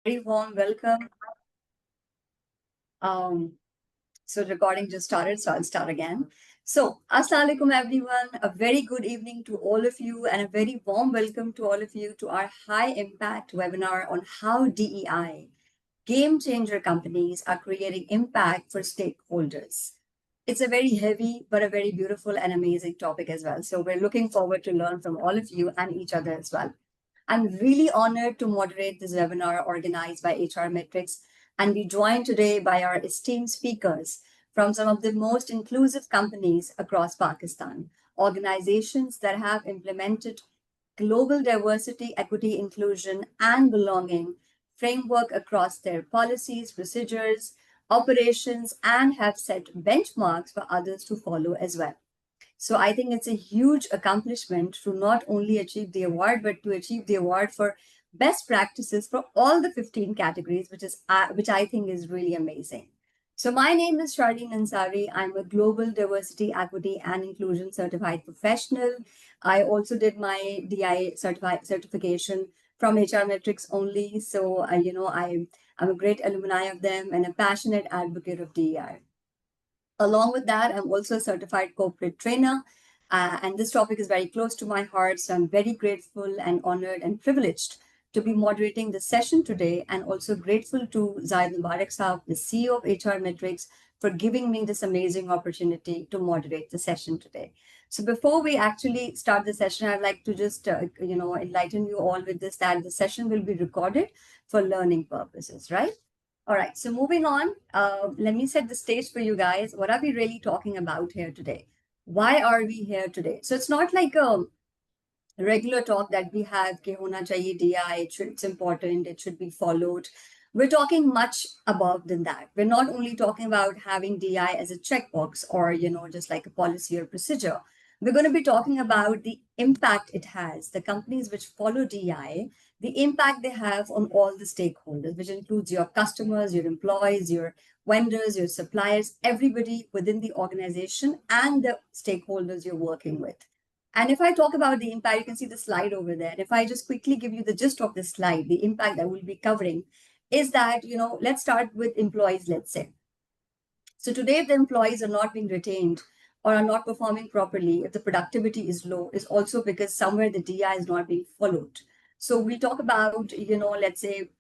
Very warm welcome. Um, so recording just started, so I'll start again. So, Assalamu alaikum everyone. A very good evening to all of you and a very warm welcome to all of you to our high impact webinar on how DEI, game changer companies are creating impact for stakeholders. It's a very heavy, but a very beautiful and amazing topic as well. So we're looking forward to learn from all of you and each other as well. I'm really honored to moderate this webinar organized by HR Metrics and be joined today by our esteemed speakers from some of the most inclusive companies across Pakistan, organizations that have implemented global diversity, equity, inclusion, and belonging framework across their policies, procedures, operations, and have set benchmarks for others to follow as well. So I think it's a huge accomplishment to not only achieve the award, but to achieve the award for best practices for all the 15 categories, which I think is really amazing. So my name is Charlene Ansari. I'm a global diversity, equity, and inclusion certified professional. I also did my DI certification from HR Metrics only. So I'm a great alumni of them and a passionate advocate of DEI. Along with that, I'm also a certified corporate trainer. And this topic is very close to my heart. So I'm very grateful and honored and privileged to be moderating this session today, and also grateful to Zaid Mubarak Saab, the CEO of HR Metrics, for giving me this amazing opportunity to moderate the session today. So before we actually start the session, I'd like to just enlighten you all with this, that the session will be recorded for learning purposes, right? All right, so moving on, let me set the stage for you guys. What are we really talking about here today? Why are we here today? So it's not like a regular talk that we have, ke hona chahiye DI, it's important, it should be followed. We're talking much above than that. We're not only talking about having DI as a checkbox or, just like a policy or procedure. We're going to be talking about the impact it has, the companies which follow DI, the impact they have on all the stakeholders, which includes your customers, your employees, your vendors, your suppliers, everybody within the organization and the stakeholders you're working with. And if I talk about the impact, you can see the slide over there. If I just quickly give you the gist of the slide, the impact that we'll be covering is that, let's start with employees, let's say. So today, if the employees are not being retained or are not performing properly, if the productivity is low, is also because somewhere the DI is not being followed. So we talk about, let's say,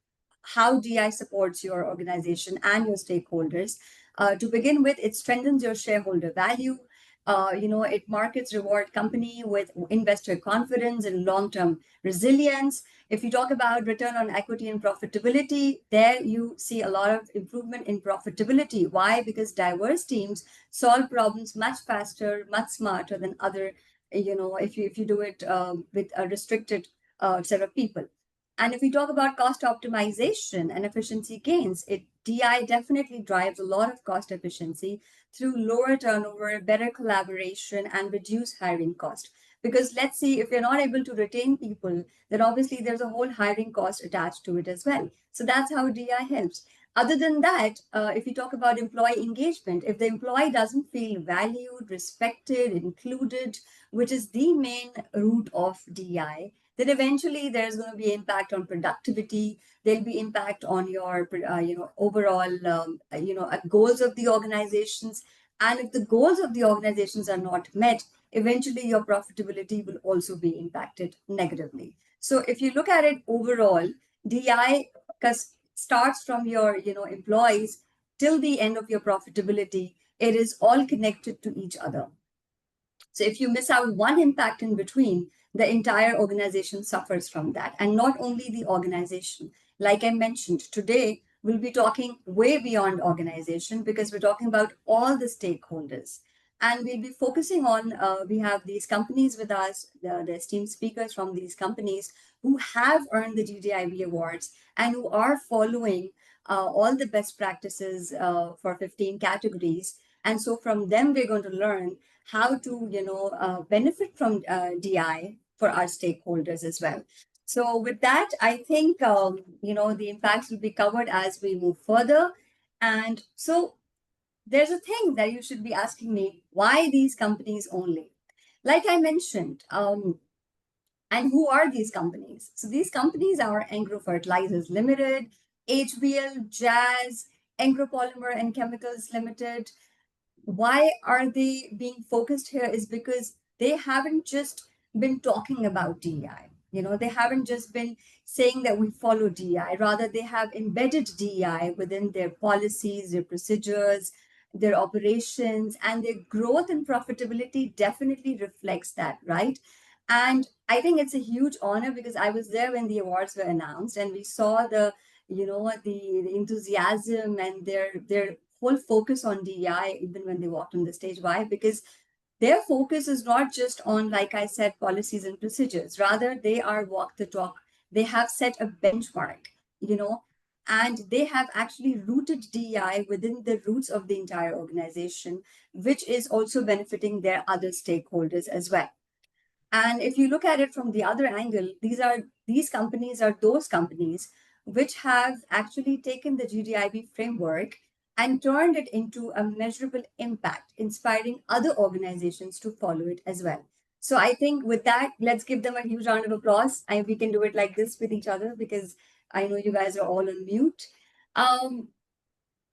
how DI supports your organization and your stakeholders. To begin with, it strengthens your shareholder value. It markets reward company with investor confidence and long-term resilience. If you talk about return on equity and profitability, there you see a lot of improvement in profitability. Why? Because diverse teams solve problems much faster, much smarter than other, if you do it with a restricted set of people. And if we talk about cost optimization and efficiency gains, DI definitely drives a lot of cost efficiency through lower turnover, better collaboration, and reduced hiring cost. Because let's see, if you're not able to retain people, then obviously there's a whole hiring cost attached to it as well. So that's how DI helps. Other than that, if you talk about employee engagement, if the employee doesn't feel valued, respected, included, which is the main root of DI, then eventually there's going to be impact on productivity. There'll be impact on your, overall, goals of the organizations. And if the goals of the organizations are not met, eventually your profitability will also be impacted negatively. So if you look at it overall, DI starts from your, employees till the end of your profitability. It is all connected to each other. So if you miss out one impact in between, the entire organization suffers from that. And not only the organization, like I mentioned, today we'll be talking way beyond organization because we're talking about all the stakeholders. And we'll be focusing on, we have these companies with us, the esteemed speakers from these companies who have earned the GDIB awards and who are following all the best practices for 15 categories. And so from them, we're going to learn how to, benefit from DI for our stakeholders as well. So with that, I think, the impacts will be covered as we move further. And so there's a thing that you should be asking me, why these companies only? Like I mentioned, and who are these companies? So these companies are Agro Fertilizers Limited, HBL, Jazz, Polymer and Chemicals Limited. Why are they being focused here is because they haven't just been talking about DEI. They haven't just been saying that we follow DEI. Rather, they have embedded DEI within their policies, their procedures, their operations, and their growth and profitability definitely reflects that, right? And I think it's a huge honor because I was there when the awards were announced and we saw the enthusiasm and their whole focus on DEI even when they walked on the stage. Why? Because their focus is not just on, like I said, policies and procedures. Rather, they are walk the talk. They have set a benchmark, you know, and they have actually rooted DEI within the roots of the entire organization, which is also benefiting their other stakeholders as well. And if you look at it from the other angle, these companies are those companies which have actually taken the GDIB framework and turned it into a measurable impact, inspiring other organizations to follow it as well. So I think with that, let's give them a huge round of applause. And we can do it like this with each other because I know you guys are all on mute.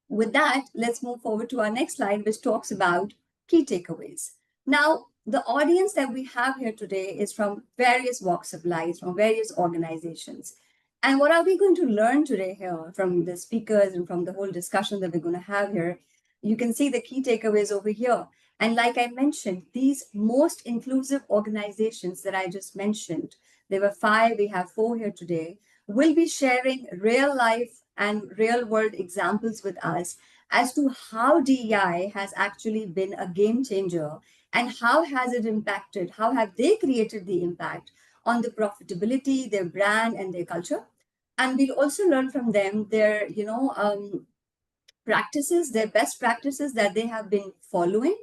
With that, let's move forward to our next slide, which talks about key takeaways. Now, the audience that we have here today is from various walks of life, from various organizations. And what are we going to learn today here from the speakers and from the whole discussion that we're going to have here? You can see the key takeaways over here. And like I mentioned, these most inclusive organizations that I just mentioned, there were 5, we have 4 here today, will be sharing real life and real world examples with us as to how DEI has actually been a game changer and how has it impacted, how have they created the impact on the profitability, their brand and their culture. And we'll also learn from them their, practices, their best practices that they have been following,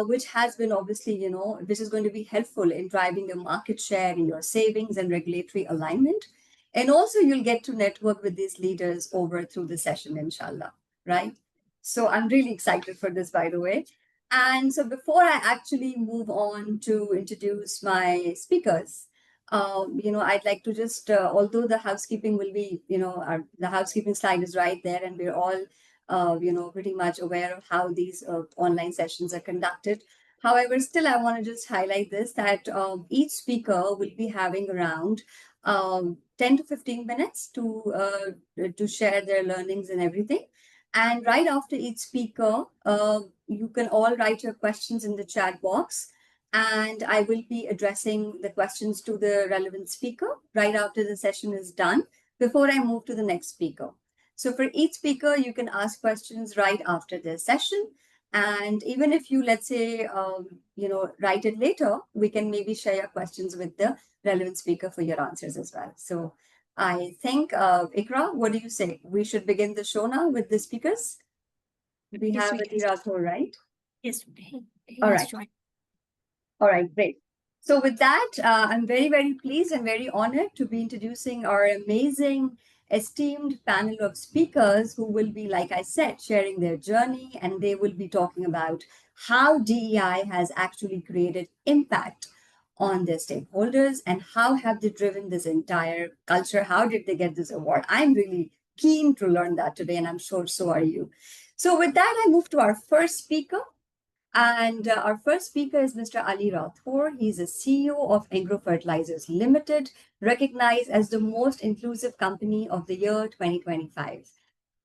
which has been obviously, which is going to be helpful in driving your market share in your savings and regulatory alignment. And also you'll get to network with these leaders over through the session, inshallah, right? So I'm really excited for this, by the way. And so before I actually move on to introduce my speakers, I'd like to just, although the housekeeping will be, the housekeeping slide is right there and we're all pretty much aware of how these online sessions are conducted. However, still, I want to just highlight this, that each speaker will be having around 10 to 15 minutes to share their learnings and everything. And right after each speaker, you can all write your questions in the chat box. And I will be addressing the questions to the relevant speaker right after the session is done, before I move to the next speaker. So for each speaker, you can ask questions right after the session. And even if you, let's say, write it later, we can maybe share your questions with the relevant speaker for your answers as well. So I think, Ikra, what do you say? We should begin the show now with the speakers. We Yes, have Ati Rathore, right? Yes. All right. All right, great. So with that, I'm very, very pleased and very honored to be introducing our amazing, esteemed panel of speakers who will be, like I said, sharing their journey, and they will be talking about how DEI has actually created impact on their stakeholders and how have they driven this entire culture. How did they get this award? I'm really keen to learn that today, and I'm sure so are you. So with that, I move to our first speaker. And our first speaker is Mr. Ali Rathore. He's a CEO of Agro Fertilizers Limited, recognized as the most inclusive company of the year 2025.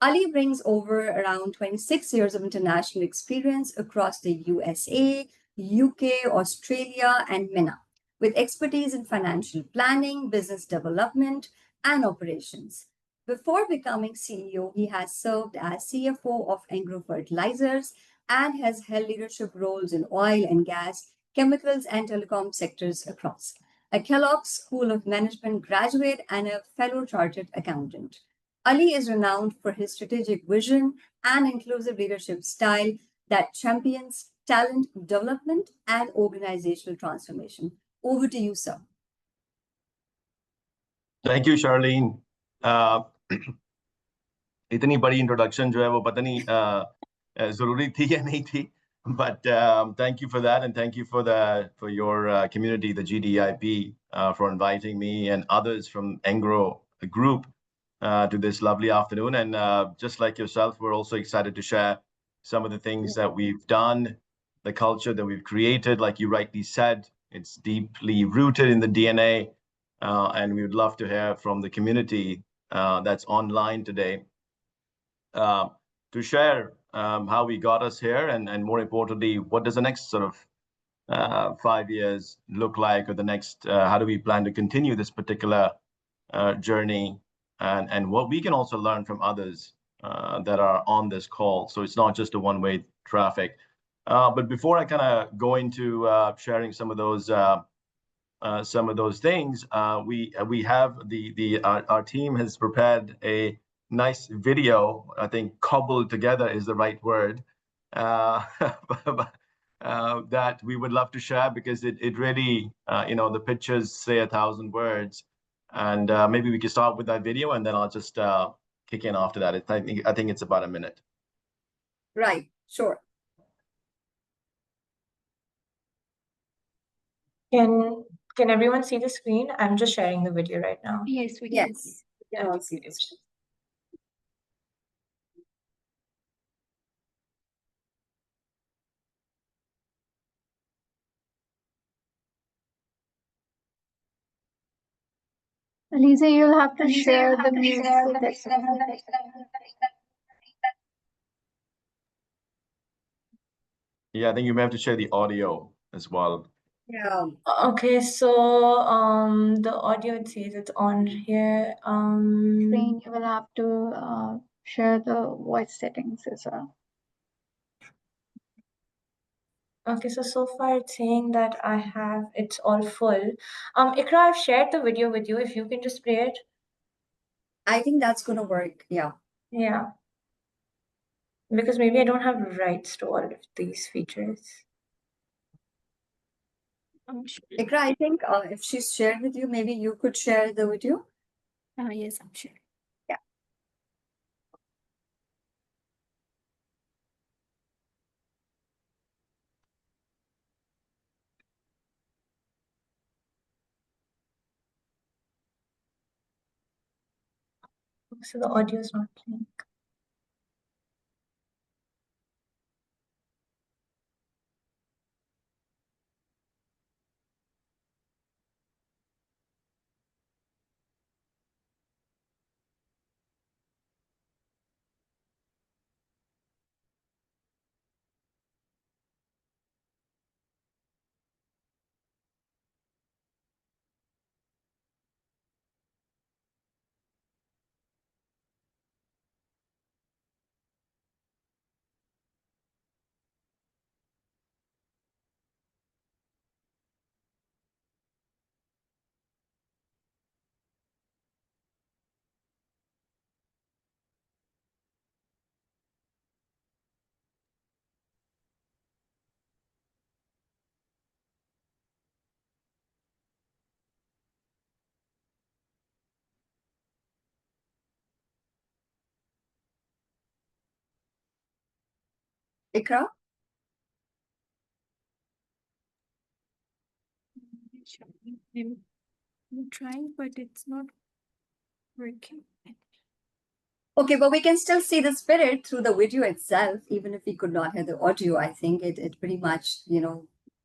Ali brings over around 26 years of international experience across the USA, UK, Australia, and MENA, with expertise in financial planning, business development, and operations. Before becoming CEO, he has served as CFO of Agro Fertilizers and has held leadership roles in oil and gas, chemicals, and telecom sectors across. A Kellogg School of Management graduate and a fellow chartered accountant. Ali is renowned for his strategic vision and inclusive leadership style that champions talent development and organizational transformation. Over to you, sir. Thank you, Charlene. इतनी बड़ी introduction जो है वो पता नहीं ज़रूरी थी या नहीं थी, but thank you for that, and thank you for your community, the GDIP, for inviting me and others from Engro Group to this lovely afternoon. And just like yourself, we're also excited to share some of the things that we've done, the culture that we've created. Like you rightly said, it's deeply rooted in the DNA. And we would love to hear from the community that's online today to share how we got us here, and more importantly, what does the next sort of 5 years look like, or the next, how do we plan to continue this particular journey, and what we can also learn from others that are on this call. So it's not just a one-way traffic. But before I kind of go into sharing some of those things, we have our team has prepared a nice video. I think cobbled together is the right word. That we would love to share, because it really, the pictures say 1,000 words, and maybe we can start with that video, and then I'll just kick in after that. I think it's about a minute. Right, sure. Can everyone see the screen? I'm just sharing the video right now. Yes, we can. Yes, we can all see this. Lisa, you'll have to share the music. Yeah, I think you may have to share the audio as well. Yeah. Okay, so the audio, it says it's on here. Screen, you will have to share the voice settings as well. Okay, so far it's saying that it's all full. Ikra, I've shared the video with you. If you can just play it. I think that's gonna work. Yeah. Yeah. Because maybe I don't have rights to all of these features. Sure. Ikra, I think if she's shared with you, maybe you could share the video. Yes, I'm sure. So the audio is not playing. Ikra? I'm trying, but it's not working. Okay, but we can still see the spirit through the video itself, even if we could not hear the audio. I think it pretty much,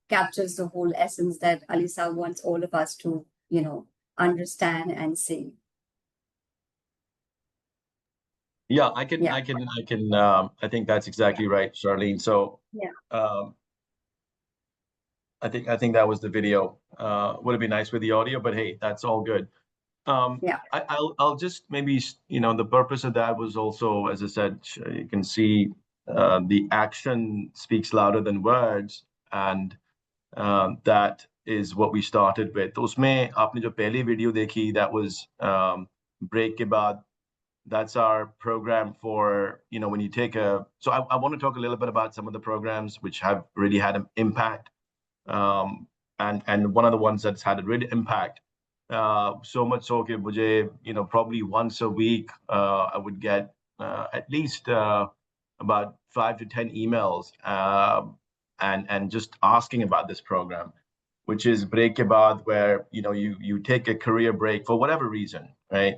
captures the whole essence that Alisa wants all of us to, understand and see. Yeah, I can, Yeah. I think that's exactly right, Charlene. So Yeah. I think that was the video. Would have been nice with the audio, but hey, that's all good. Yeah. I'll just maybe, the purpose of that was also, as I said, you can see the action speaks louder than words, and that is what we started with. तो उसमें आपने जो पहली video देखी, that was break के बाद. That's our program for, when you take so I want to talk a little bit about some of the programs which have really had an impact. And one of the ones that's had a real impact, so much so that mujhe, probably once a week, I would get at least about 5 to 10 emails, and just asking about this program, which is break ke baad, where you take a career break for whatever reason, right?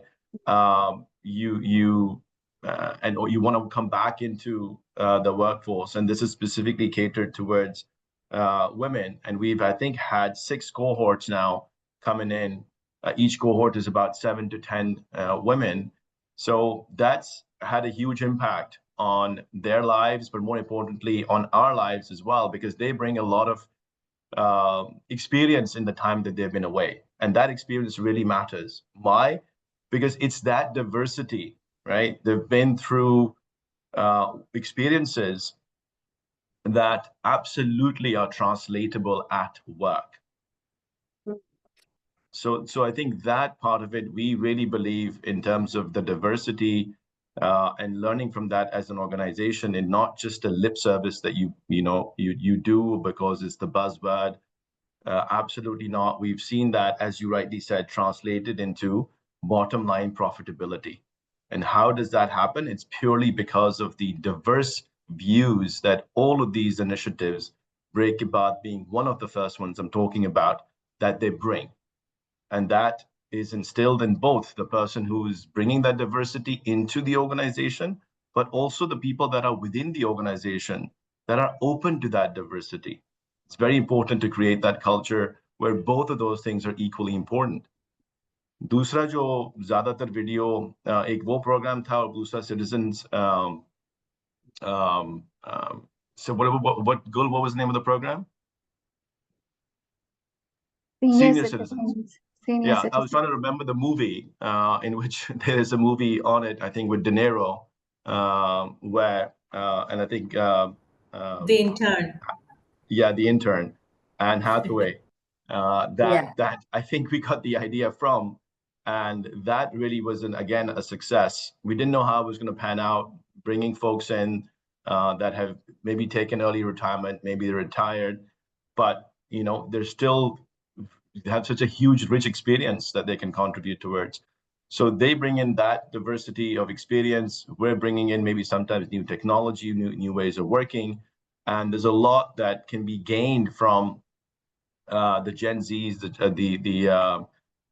or you want to come back into the workforce, and this is specifically catered towards women. And we've, I think, had 6 cohorts now coming in. Each cohort is about 7 to 10 women. So that's had a huge impact on their lives, but more importantly, on our lives as well, because they bring a lot of experience in the time that they've been away. And that experience really matters. Why? Because it's that diversity, right? They've been through experiences that absolutely are translatable at work. So I think that part of it, we really believe in terms of the diversity and learning from that as an organization, and not just a lip service that you do because it's the buzzword. Absolutely not. We've seen that, as you rightly said, translated into bottom line profitability. And how does that happen? It's purely because of the diverse views that all of these initiatives, Break About being one of the first ones I'm talking about, that they bring. And that is instilled in both the person who's bringing that diversity into the organization, but also the people that are within the organization that are open to that diversity. It's very important to create that culture where both of those things are equally important. दूसरा जो ज्यादातर video एक वो programme था, और दूसरा citizens so what was the name of the program? Senior Citizens. Senior Yeah, I was citizens. trying to remember the movie in which there is a movie on it, I think with De Niro, where and I think The Intern. yeah, The Intern, and Hathaway. That I think we got the idea from, and that really was again a success. We didn't know how it was going to pan out, bringing folks in that have maybe taken early retirement, maybe they're retired, but they're still have such a huge, rich experience that they can contribute towards. So they bring in that diversity of experience. We're bringing in maybe sometimes new technology, new ways of working. And there's a lot that can be gained from the Gen Zs, the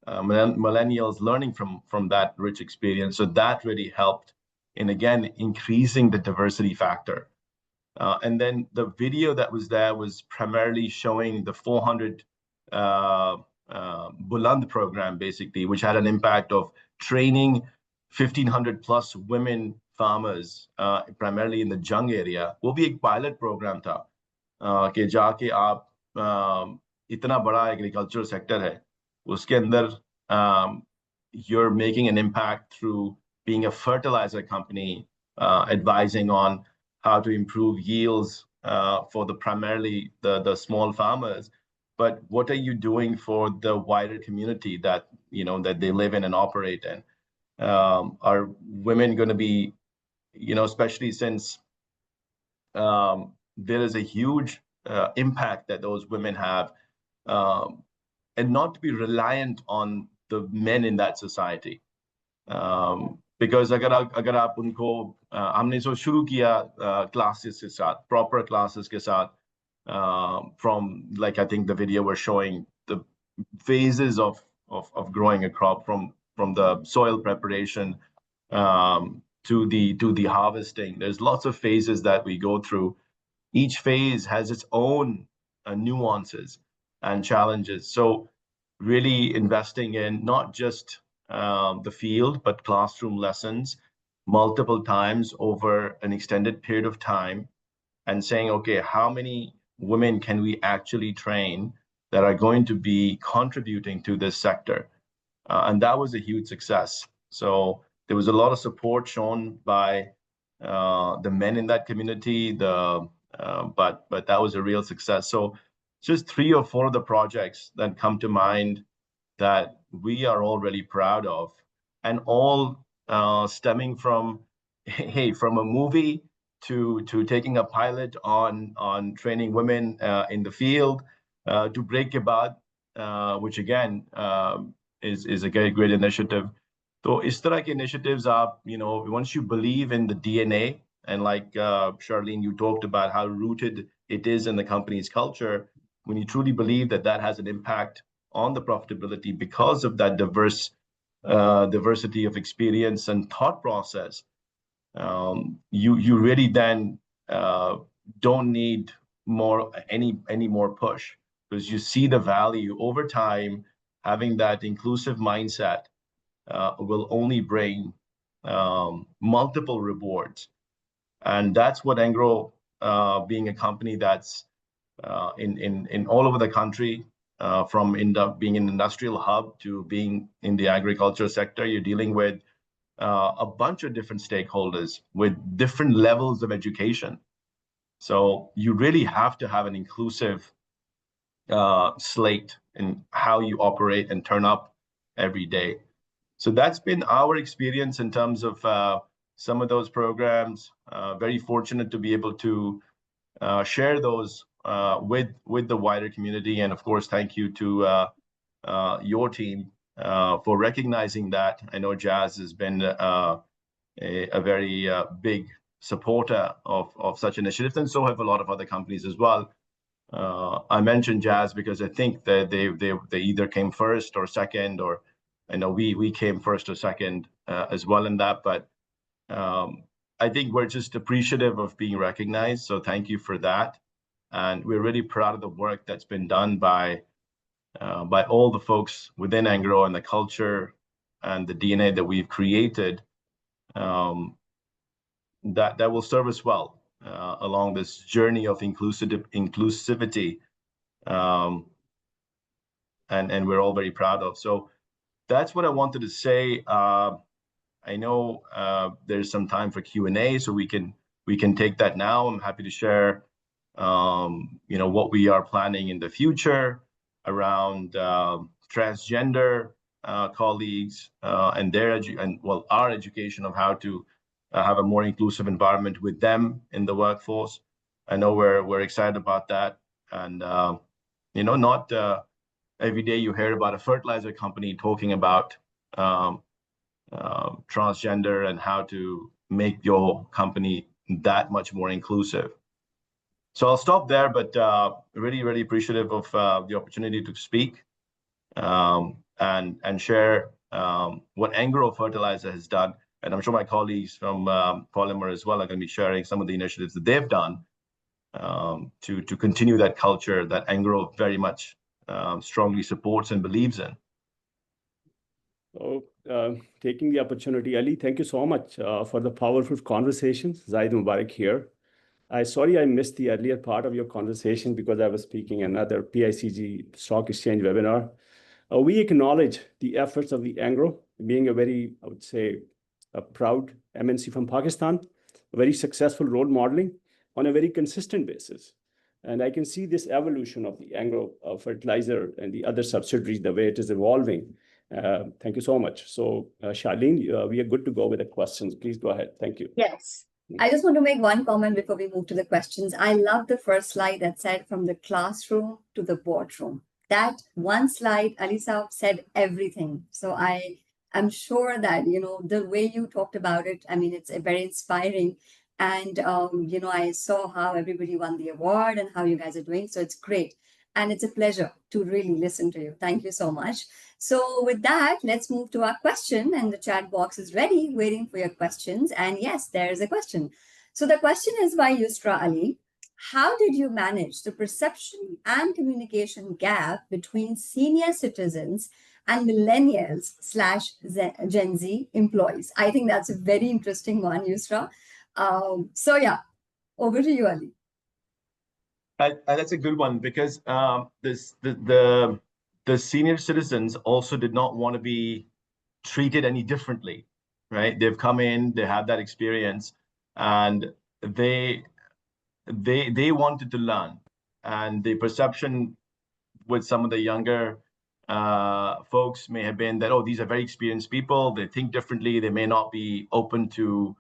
millennials learning from that rich experience. So that really helped in, again, increasing the diversity factor. And then the video that was there was primarily showing the 400 Buland program, basically, which had an impact of training 1,500 plus women farmers, primarily in the Jung area. वो भी एक pilot program था कि जाके आप इतना बड़ा agricultural sector है, उसके अंदर you're making an impact through being a fertilizer company, advising on how to improve yields for primarily the small farmers. But what are you doing for the wider community that that they live in and operate in? Are women going to be, especially since there is a huge impact that those women have, and not to be reliant on the men in that society. Because अगर आप उनको हमने so शुरू किया classes के साथ, proper classes के साथ, from, like, I think the video was showing the phases of growing a crop, from the soil preparation to the harvesting. There's lots of phases that we go through. Each phase has its own nuances and challenges. So really investing in not just the field, but classroom lessons multiple times over an extended period of time, and saying, okay, how many women can we actually train that are going to be contributing to this sector? And that was a huge success. So there was a lot of support shown by the men in that community, but that was a real success. So just 3 or 4 of the projects that come to mind that we are all really proud of, and all stemming from, hey, from a movie to taking a pilot on training women in the field, to Break About, which again is a great initiative. So इस तरह के initiatives are, once you believe in the DNA, and like Charlene, you talked about how rooted it is in the company's culture, when you truly believe that has an impact on the profitability because of that diverse diversity of experience and thought process, you really then don't need any more push, because you see the value over time. Having that inclusive mindset will only bring multiple rewards. And that's what Engro, being a company that's in all over the country, from being an industrial hub to being in the agriculture sector, you're dealing with a bunch of different stakeholders with different levels of education. So you really have to have an inclusive slate in how you operate and turn up every day. So that's been our experience in terms of some of those programs. Very fortunate to be able to share those with the wider community. And of course, thank you to your team for recognizing that. I know Jazz has been a very big supporter of such initiatives, and so have a lot of other companies as well. I mentioned Jazz because I think that they either came first or second, or I know we came first or second as well in that. But I think we're just appreciative of being recognized. So thank you for that. And we're really proud of the work that's been done by all the folks within Engro and the culture and the DNA that we've created, that will serve us well along this journey of inclusivity, and we're all very proud of. So that's what I wanted to say. I know there's some time for Q&A, so we can take that now. I'm happy to share what we are planning in the future around transgender colleagues and our education of how to have a more inclusive environment with them in the workforce. I know we're excited about that. And not every day you hear about a fertilizer company talking about transgender and how to make your company that much more inclusive. So I'll stop there, but really, really appreciative of the opportunity to speak and share what Engro Fertilizer has done. And I'm sure my colleagues from Polymer as well are going to be sharing some of the initiatives that they've done to continue that culture that Engro very much strongly supports and believes in. So, taking the opportunity, Ali, thank you so much for the powerful conversations. Zaid Mubarak here. Sorry I missed the earlier part of your conversation because I was speaking another PICG Stock Exchange webinar. We acknowledge the efforts of the Engro, being a very, I would say, a proud MNC from Pakistan, a very successful role modeling on a very consistent basis. And I can see this evolution of the Engro Fertilizer and the other subsidiaries, the way it is evolving. Thank you so much. So, Charlene, we are good to go with the questions. Please go ahead. Thank you. Yes. I just want to make one comment before we move to the questions. I love the first slide that said from the classroom to the boardroom. That one slide, Ali Saab said everything. So I'm sure that, the way you talked about it, I mean, it's very inspiring. And, I saw how everybody won the award and how you guys are doing. So it's great. And it's a pleasure to really listen to you. Thank you so much. So with that, let's move to our question. And the chat box is ready, waiting for your questions. And yes, there is a question. So the question is by Yusra Ali. How did you manage the perception and communication gap between senior citizens and millennials/Gen Z employees? I think that's a very interesting one, Yusra. So yeah, over to you, Ali. That's a good one, because the senior citizens also did not want to be treated any differently, right? They've come in, they have that experience, and they wanted to learn. And the perception with some of the younger folks may have been that, oh, these are very experienced people, they think differently, they may not be open to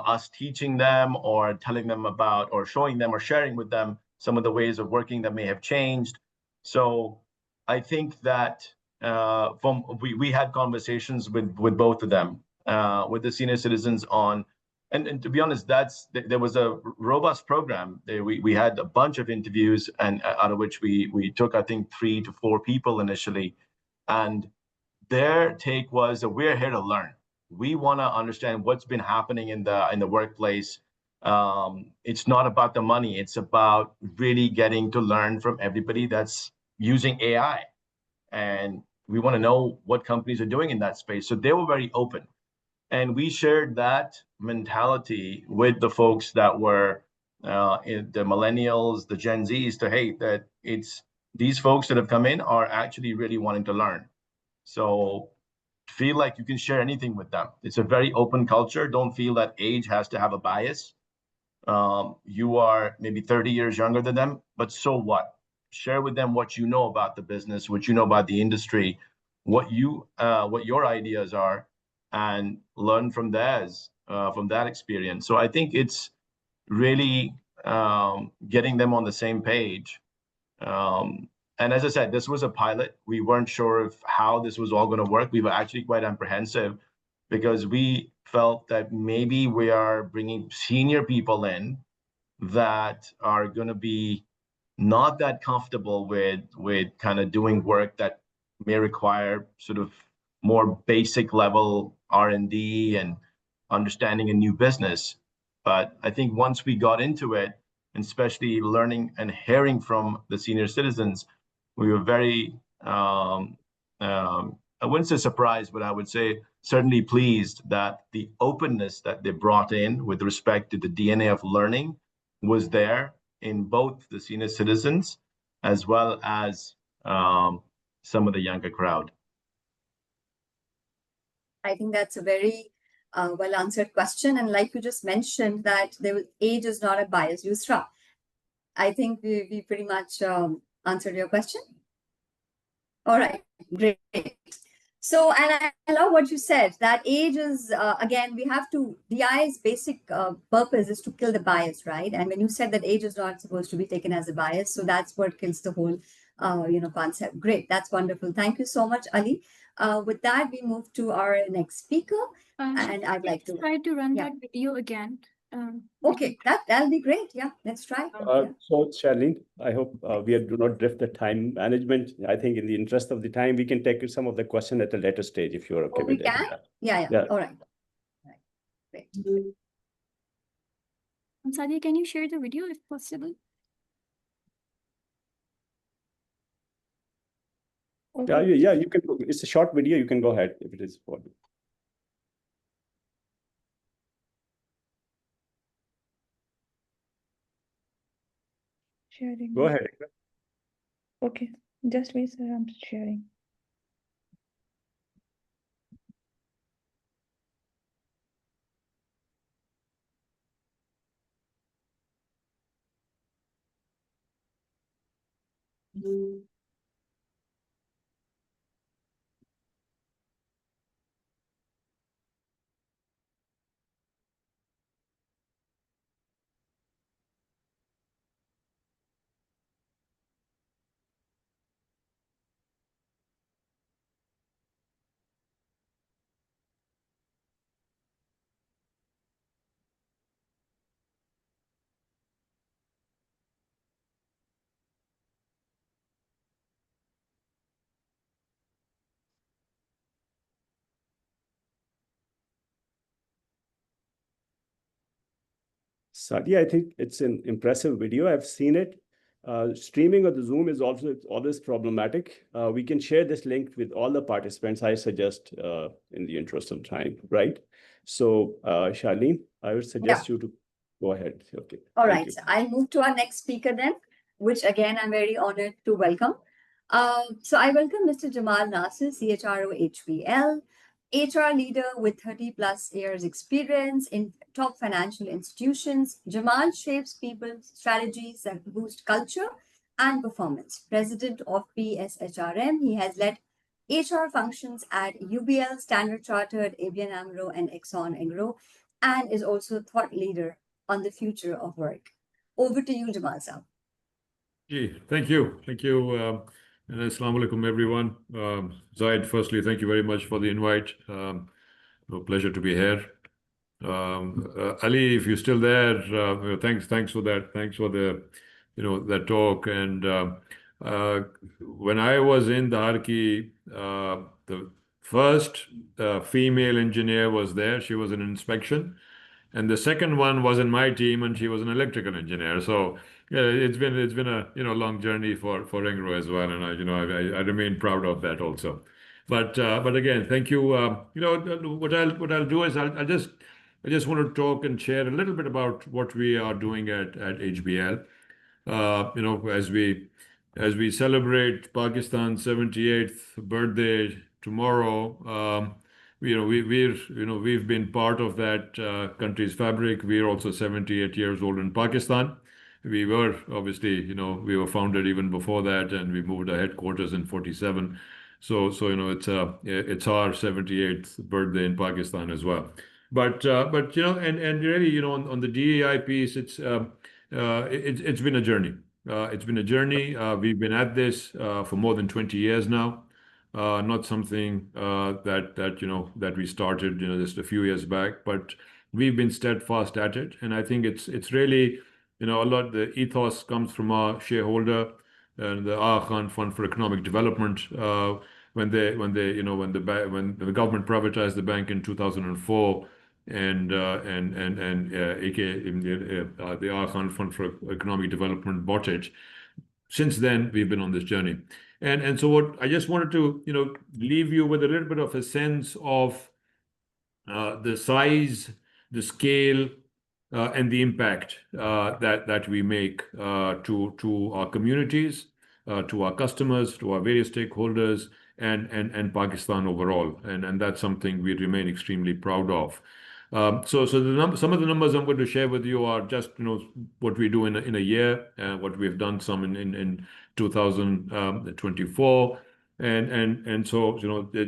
us teaching them or telling them about or showing them or sharing with them some of the ways of working that may have changed. So I think that we had conversations with both of them, with the senior citizens on, and to be honest, there was a robust program. We had a bunch of interviews, and out of which we took, I think, 3 to 4 people initially, and their take was that we're here to learn. We want to understand what's been happening in the workplace. It's not about the money. It's about really getting to learn from everybody that's using AI. And we want to know what companies are doing in that space. So they were very open. And we shared that mentality with the folks that were the millennials, the Gen Zs, to hey, that it's these folks that have come in are actually really wanting to learn. So feel like you can share anything with them. It's a very open culture. Don't feel that age has to have a bias. You are maybe 30 years younger than them, but so what? Share with them what you know about the business, what you know about the industry, what your ideas are, and learn from theirs, from that experience. So I think it's really getting them on the same page. And as I said, this was a pilot. We weren't sure of how this was all going to work. We were actually quite apprehensive because we felt that maybe we are bringing senior people in that are going to be not that comfortable with kind of doing work that may require sort of more basic level R&D and understanding a new business. But I think once we got into it, and especially learning and hearing from the senior citizens, we were very, I wouldn't say surprised, but I would say certainly pleased that the openness that they brought in with respect to the DNA of learning was there in both the senior citizens as well as some of the younger crowd. I think that's a very well answered question. And like you just mentioned, that age is not a bias. Yusra, I think we pretty much answered your question. All right, great. So, and I love what you said, that age is, again, we have to, DEI's basic purpose is to kill the bias, right? And when you said that age is not supposed to be taken as a bias, so that's what kills the whole, concept. Great, that's wonderful. Thank you so much, Ali. With that, we move to our next speaker. And I'd like to try to run that video again. Okay, that'll be great. Yeah, let's try. So, Charlene, I hope we do not drift the time management. I think in the interest of the time, we can take some of the question at a later stage if you're okay with we can? it. Yeah. All right. Great. Sadia, can you share the video if possible? Okay. Yeah, you can. It's a short video. You can go ahead if it is possible. Sharing. Go ahead. Okay, just wait, sir. I'm sharing. Sadia, I think it's an impressive video. I've seen it. Streaming of the Zoom is also always problematic. We can share this link with all the participants, I suggest, in the interest of time, right? So, Charlene, I would suggest you to go ahead. Okay. All right. So I'll move to our next speaker then, which again, I'm very honored to welcome. So I welcome Mr. Jamal Nasir, CHRO HBL, HR leader with 30 plus years experience in top financial institutions. Jamal shapes people's strategies that boost culture and performance. President of PSHRM, he has led HR functions at UBL, Standard Chartered, ABN AMRO, and Exxon Agro, and is also a thought leader on the future of work. Over to you, Jamal Saab. Thank you. And Assalamu alaikum, everyone. Zaid, firstly, thank you very much for the invite. A pleasure to be here. Ali, if you're still there, thanks for that. Thanks for the, that talk. And when I was in the hierarchy, the first female engineer was there. She was an inspection. And the second one was in my team, and she was an electrical engineer. So yeah, it's been a long journey for Engro as well, and I remain proud of that also. But again, thank you. What I'll do is I just want to talk and share a little bit about what we are doing at HBL. As we celebrate Pakistan's 78th birthday tomorrow. We've been part of that country's fabric. We are also 78 years old in Pakistan. We were obviously, we were founded even before that, and we moved our headquarters in 47. So it's our 78th birthday in Pakistan as well. But and really, on the DEI piece, it's been a journey. It's been a journey. We've been at this for more than 20 years now. Not something that we started just a few years back, but we've been steadfast at it, and I think it's really a lot. The ethos comes from our shareholder and the Aga Khan Fund for Economic Development. When the government privatized the bank in 2004, and the Aga Khan Fund for Economic Development bought it. Since then, we've been on this journey. And so what I just wanted to, leave you with a little bit of a sense of the size, the scale, and the impact that we make to our communities, to our customers, to our various stakeholders, and Pakistan overall. And that's something we remain extremely proud of. So some of the numbers I'm going to share with you are just what we do in a year, what we've done some in 2024, and so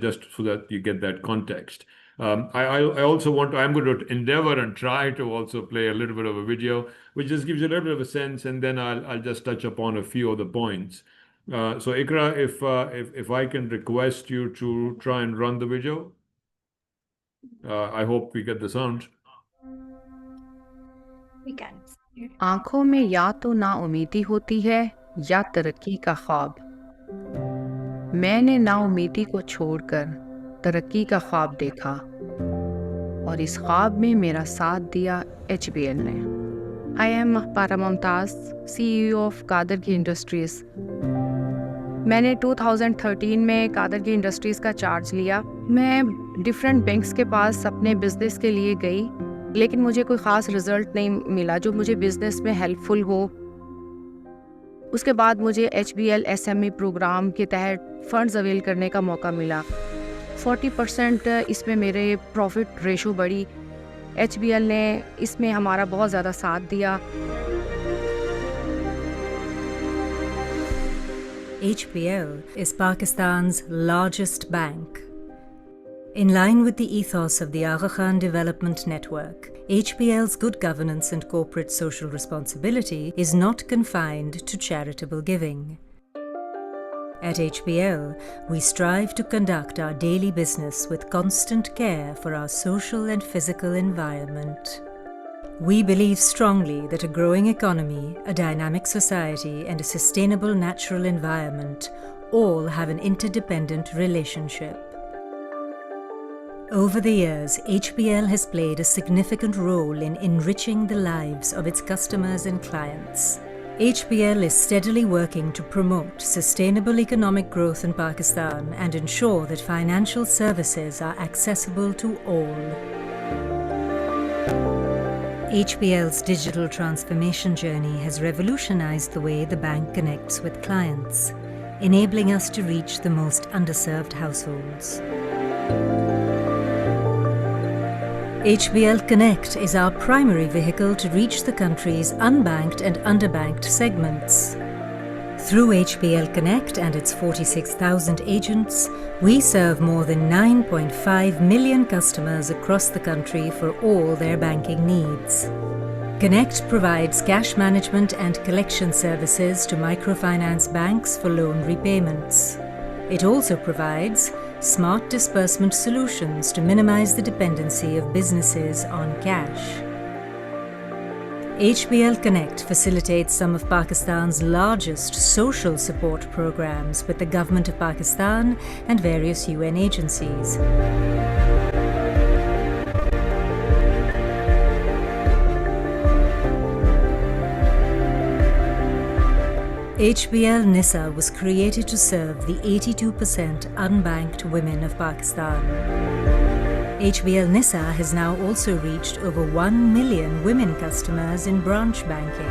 just so that you get that context. I'm going to endeavor and try to also play a little bit of a video, which just gives you a little bit of a sense, and then I'll just touch upon a few of the points. So Ikra, if I can request you to try and run the video. I hope we get the sound. We can. आंखों में या तो नाउमीदी होती है या तरक्की का ख्वाब। मैंने नाउमीदी को छोड़कर तरक्की का ख्वाब देखा, और इस ख्वाब में मेरा साथ दिया HBL ने। I am Para Mumtaz, CEO of Kadargi industries. मैंने 2013 में कादरगी इंडस्ट्रीज़ का चार्ज लिया। मैं डिफरेंट बैंक्स के पास अपने बिजनेस के लिए गई, लेकिन मुझे कोई ख़ास रिज़ल्ट नहीं मिला जो मुझे बिज़नेस में हेल्पफुल हो। उसके बाद मुझे HBL SME प्रोग्राम के तहत फ़ंड्स अवेल करने का मौका मिला। 40% इसमें मेरे प्रॉफिट रेशो बढ़ी। HBL ने इसमें हमारा बहुत ज़्यादा साथ दिया। HBL is Pakistan's largest bank. In line with the ethos of the Aga Khan Development Network, HBL's good governance and corporate social responsibility is not confined to charitable giving. At HBL, we strive to conduct our daily business with constant care for our social and physical environment. We believe strongly that a growing economy, a dynamic society, and a sustainable natural environment all have an interdependent relationship. Over the years, HBL has played a significant role in enriching the lives of its customers and clients. HBL is steadily working to promote sustainable economic growth in Pakistan and ensure that financial services are accessible to all. HBL's digital transformation journey has revolutionized the way the bank connects with clients, enabling us to reach the most underserved households. HBL Connect is our primary vehicle to reach the country's unbanked and underbanked segments. Through HBL Connect and its 46,000 agents, we serve more than 9.5 million customers across the country for all their banking needs. Connect provides cash management and collection services to microfinance banks for loan repayments. It also provides smart disbursement solutions to minimize the dependency of businesses on cash. HBL Connect facilitates some of Pakistan's largest social support programs with the Government of Pakistan and various UN agencies. HBL NISA was created to serve the 82% unbanked women of Pakistan. HBL NISA has now also reached over 1 million women customers in branch banking.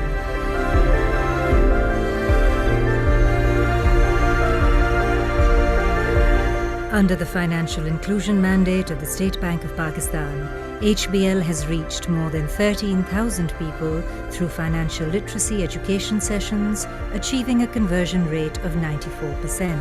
Under the financial inclusion mandate of the State Bank of Pakistan, HBL has reached more than 13,000 people through financial literacy education sessions, achieving a conversion rate of 94%.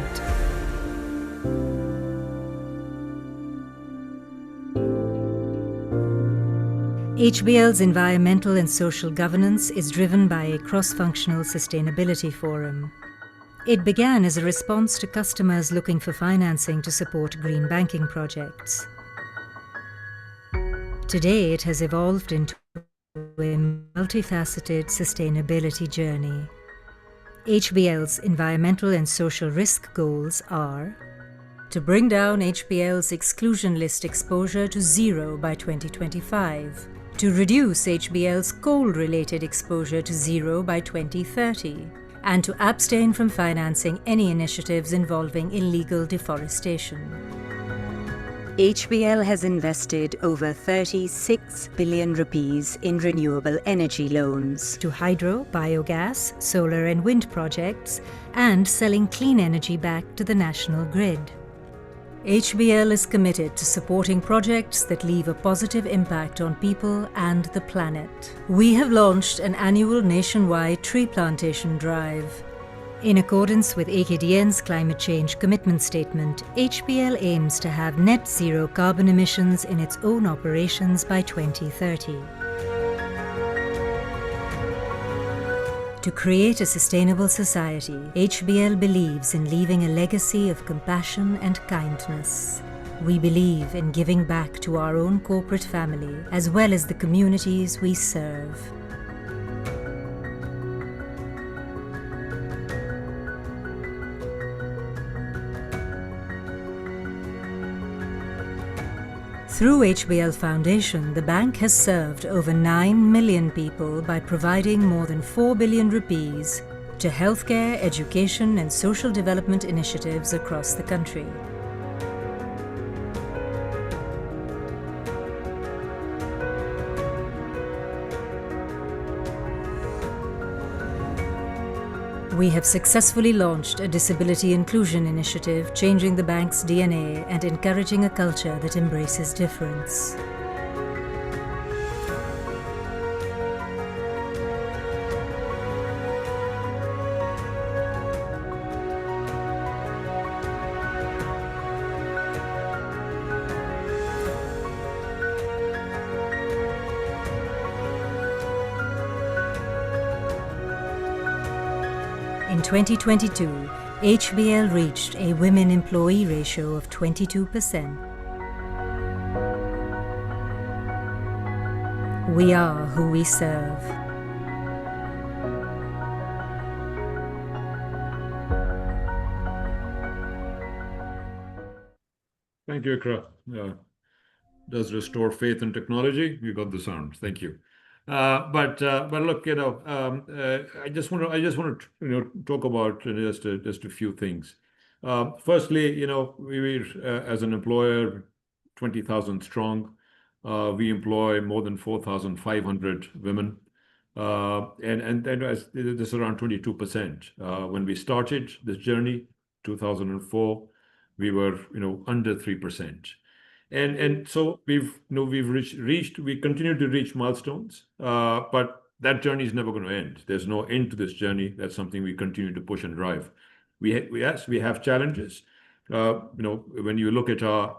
HBL's environmental and social governance is driven by a cross-functional sustainability forum. It began as a response to customers looking for financing to support green banking projects. Today, it has evolved into a multifaceted sustainability journey. HBL's environmental and social risk goals are to bring down HBL's exclusion list exposure to zero by 2025, to reduce HBL's coal-related exposure to zero by 2030, and to abstain from financing any initiatives involving illegal deforestation. HBL has invested over 36 billion rupees in renewable energy loans to hydro, biogas, solar and wind projects, and selling clean energy back to the national grid. HBL is committed to supporting projects that leave a positive impact on people and the planet. We have launched an annual nationwide tree plantation drive. In accordance with AKDN's climate change commitment statement, HBL aims to have net zero carbon emissions in its own operations by 2030. To create a sustainable society, HBL believes in leaving a legacy of compassion and kindness. We believe in giving back to our own corporate family as well as the communities we serve. Through HBL Foundation, the bank has served over 9 million people by providing more than 4 billion rupees to healthcare, education and social development initiatives across the country. We have successfully launched a disability inclusion initiative, changing the bank's DNA and encouraging a culture that embraces difference. In 2022, HBL reached a women employee ratio of 22%. We are who we serve. Thank you, Ikra. Does restore faith in technology. You got the sound. Thank you. But look, I just want to talk about just a few things. Firstly, we as an employer, 20,000 strong. We employ more than 4,500 women, and this is around 22%. When we started this journey, 2004, we were under 3%. And so we've reached, we continue to reach milestones, but that journey is never going to end. There's no end to this journey. That's something we continue to push and drive. We have challenges. When you look at our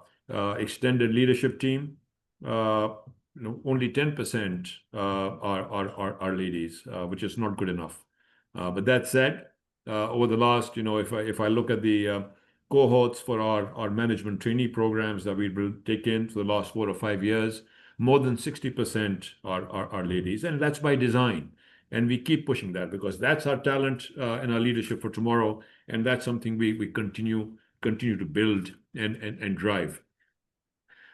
extended leadership team, only 10% are ladies, which is not good enough. But that said, over the last, if I look at the cohorts for our management trainee programs that we've taken for the last 4 or 5 years, more than 60% are ladies, and that's by design. And we keep pushing that because that's our talent and our leadership for tomorrow, and that's something we continue to build and drive.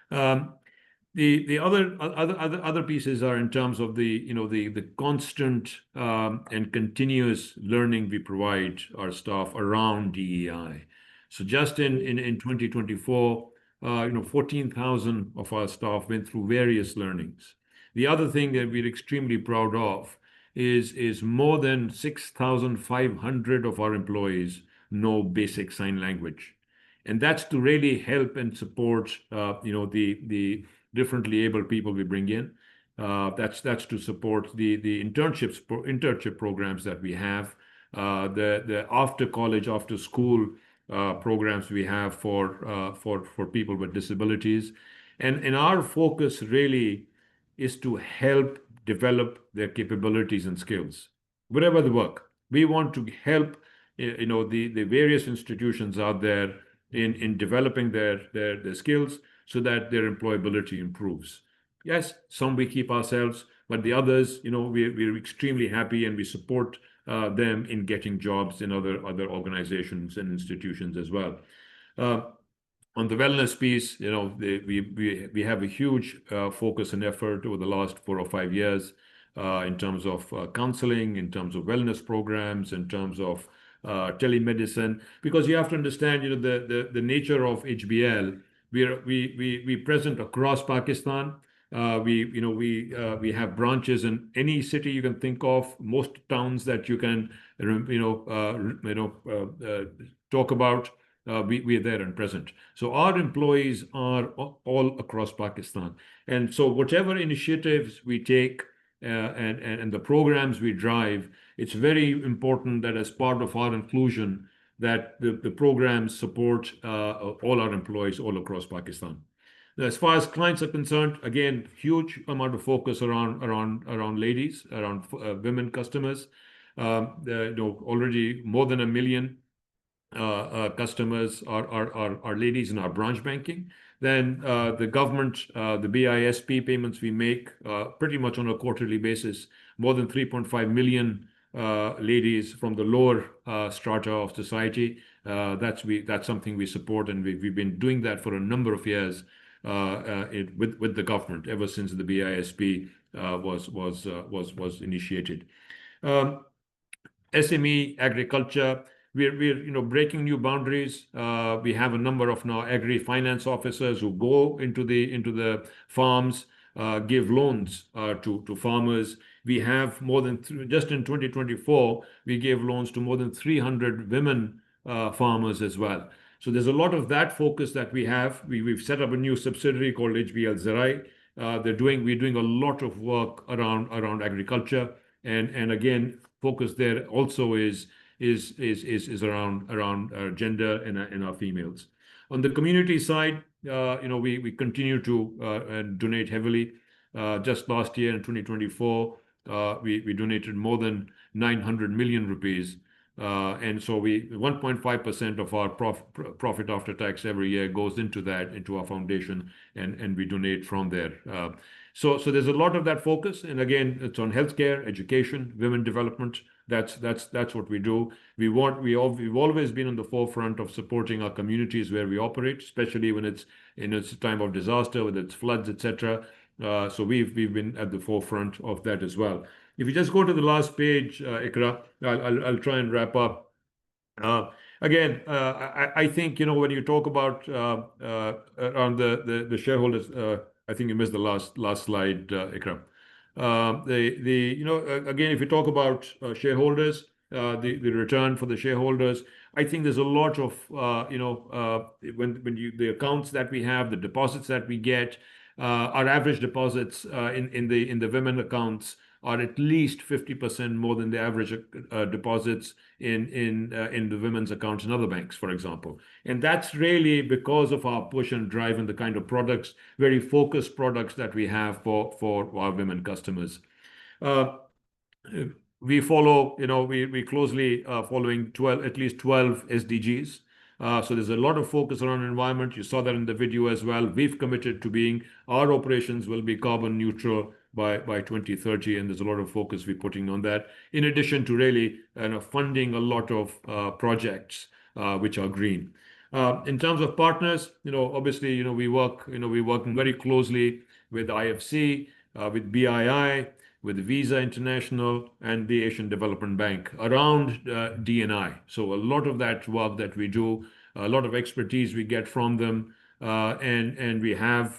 The other pieces are in terms of the constant and continuous learning we provide our staff around DEI. So just in 2024, 14,000 of our staff went through various learnings. The other thing that we're extremely proud of is more than 6,500 of our employees know basic sign language. And that's to really help and support the differently able people we bring in. That's to support the internship programs that we have, the after college, after school programs we have for people with disabilities, and our focus really is to help develop their capabilities and skills wherever they work. We want to help the various institutions out there in developing their skills so that their employability improves. Yes, some we keep ourselves, but the others, we're extremely happy and we support them in getting jobs in other organizations and institutions as well. On the wellness piece, we have a huge focus and effort over the last 4 or 5 years in terms of counseling, in terms of wellness programs, in terms of telemedicine, because you have to understand, the nature of HBL. We present across Pakistan. We have branches in any city you can think of, most towns that you can talk about. We are there and present. So our employees are all across Pakistan, and so whatever initiatives we take and the programs we drive, it's very important that as part of our inclusion, that the programs support all our employees all across Pakistan. As far as clients are concerned, again, huge amount of focus around ladies, around women customers. Already more than 1 million customers are ladies in our branch banking. Then the government, the BISP payments we make pretty much on a quarterly basis, more than 3.5 million ladies from the lower strata of society. That's something we support, and we've been doing that for a number of years with the government ever since the BISP was initiated. SME agriculture. We're breaking new boundaries. We have a number of now agri-finance officers who go into the farms, give loans to farmers. We have more than just in 2024, we gave loans to more than 300 women farmers as well. So there's a lot of that focus that we have. We've set up a new subsidiary called HBL Zarai. We're doing a lot of work around agriculture, and again, focus there also is around gender and our females. On the community side, we continue to donate heavily. Just last year in 2024, we donated more than 900 million rupees. And so 1.5% of our profit after tax every year goes into our foundation, and we donate from there. So there's a lot of that focus, and again, it's on healthcare, education, women development. That's what we do. We've always been on the forefront of supporting our communities where we operate, especially when it's a time of disaster, whether it's floods, etc. So we've been at the forefront of that as well. If you just go to the last page, Ikra, I'll try and wrap up. Again, I think when you talk about around the shareholders, I think you missed the last slide, Ikra. Again, if you talk about shareholders, the return for the shareholders, I think there's a lot of the accounts that we have, the deposits that we get, our average deposits in the women accounts are at least 50% more than the average deposits in the women's accounts in other banks, for example. And that's really because of our push and drive and the kind of products, very focused products that we have for our women customers. We follow, we closely following at least 12 SDGs. So there's a lot of focus around environment. You saw that in the video as well. We've committed to being, our operations will be carbon neutral by 2030, and there's a lot of focus we're putting on that, in addition to really funding a lot of projects which are green. In terms of partners, obviously, we're working very closely with IFC, with BII, with Visa International and the Asian Development Bank around D&I. So a lot of that work that we do, a lot of expertise we get from them, and we have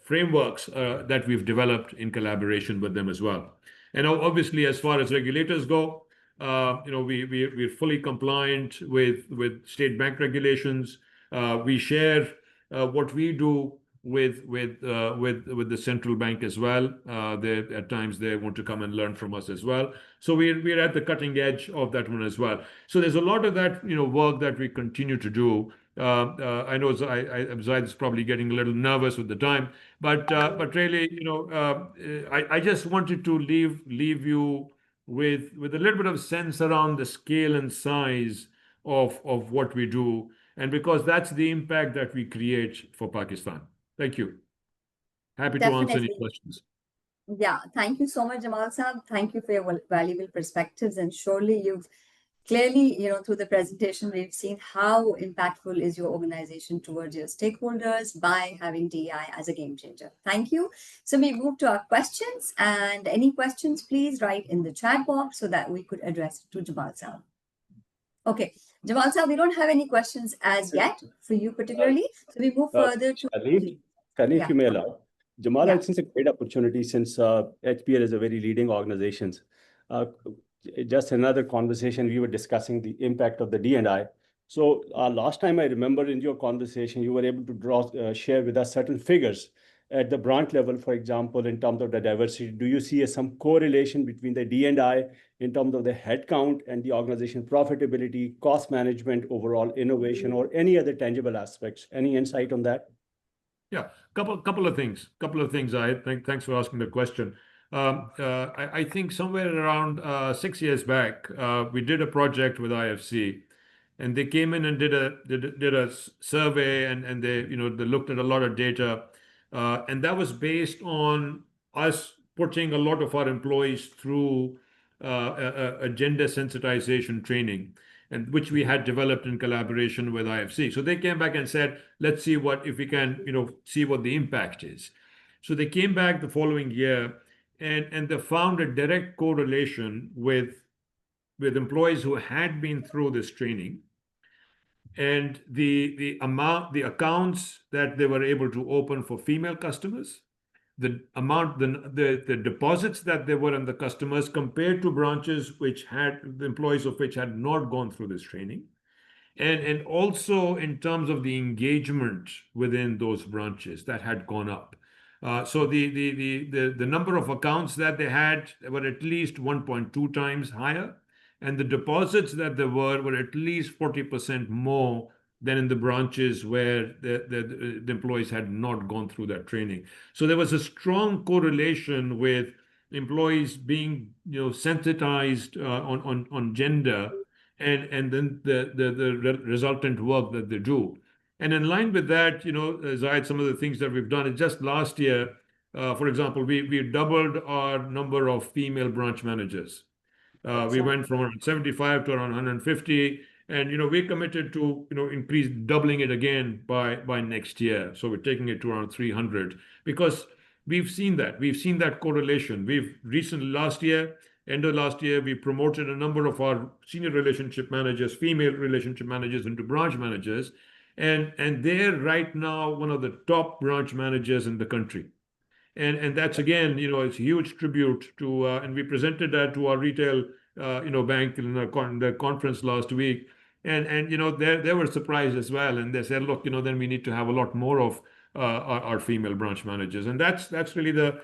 frameworks that we've developed in collaboration with them as well. And obviously, as far as regulators go, we're fully compliant with state bank regulations. We share what we do with the central bank as well. At times they want to come and learn from us as well. So we're at the cutting edge of that one as well. So there's a lot of that work that we continue to do. I know Zaid is probably getting a little nervous with the time, but really, I just wanted to leave you with a little bit of sense around the scale and size of what we do, and because that's the impact that we create for Pakistan. Thank you. Happy to answer any questions. Yeah, thank you so much, Jamal Saab. Thank you for your valuable perspectives, and surely you've clearly, through the presentation, we've seen how impactful is your organization towards your stakeholders by having DEI as a game changer. Thank you. So we move to our questions, and any questions, please write in the chat box so that we could address it to Jamal Saab. Okay, Jamal Saab, we don't have any questions as yet for you particularly. So we move further to... Khalid, if you may allow. Jamal, I think it's a great opportunity since HPL is a very leading organization. Just another conversation, we were discussing the impact of the D&I. So last time I remember in your conversation, you were able to share with us certain figures at the branch level, for example, in terms of the diversity. Do you see some correlation between the D&I in terms of the headcount and the organization profitability, cost management, overall innovation, or any other tangible aspects? Any insight on that? Yeah, couple of things. Thanks for asking the question. I think somewhere around 6 years back, we did a project with IFC, and they came in and did a survey, and they looked at a lot of data, and that was based on us putting a lot of our employees through a gender sensitization training, and which we had developed in collaboration with IFC. So they came back and said, let's see if we can see what the impact is. So they came back the following year, and they found a direct correlation with employees who had been through this training, and the accounts that they were able to open for female customers, the deposits that they were in the customers compared to branches which had the employees of which had not gone through this training, and also in terms of the engagement within those branches that had gone up. So the number of accounts that they had were at least 1.2 times higher, and the deposits that there were at least 40% more than in the branches where the employees had not gone through that training. So there was a strong correlation with employees being sensitized on gender, and then the resultant work that they do. And in line with that, Zaid, some of the things that we've done is just last year, for example, we doubled our number of female branch managers. We went from around 75 to around 150, and we committed to doubling it again by next year. So we're taking it to around 300, because we've seen that correlation. We've recently, end of last year, we promoted a number of our senior relationship managers, female relationship managers, into branch managers, and they're right now one of the top branch managers in the country. And that's, again, it's a huge tribute to, and we presented that to our retail, bank in the conference last week. And they were surprised as well. And they said, look, then we need to have a lot more of our female branch managers. And that's really the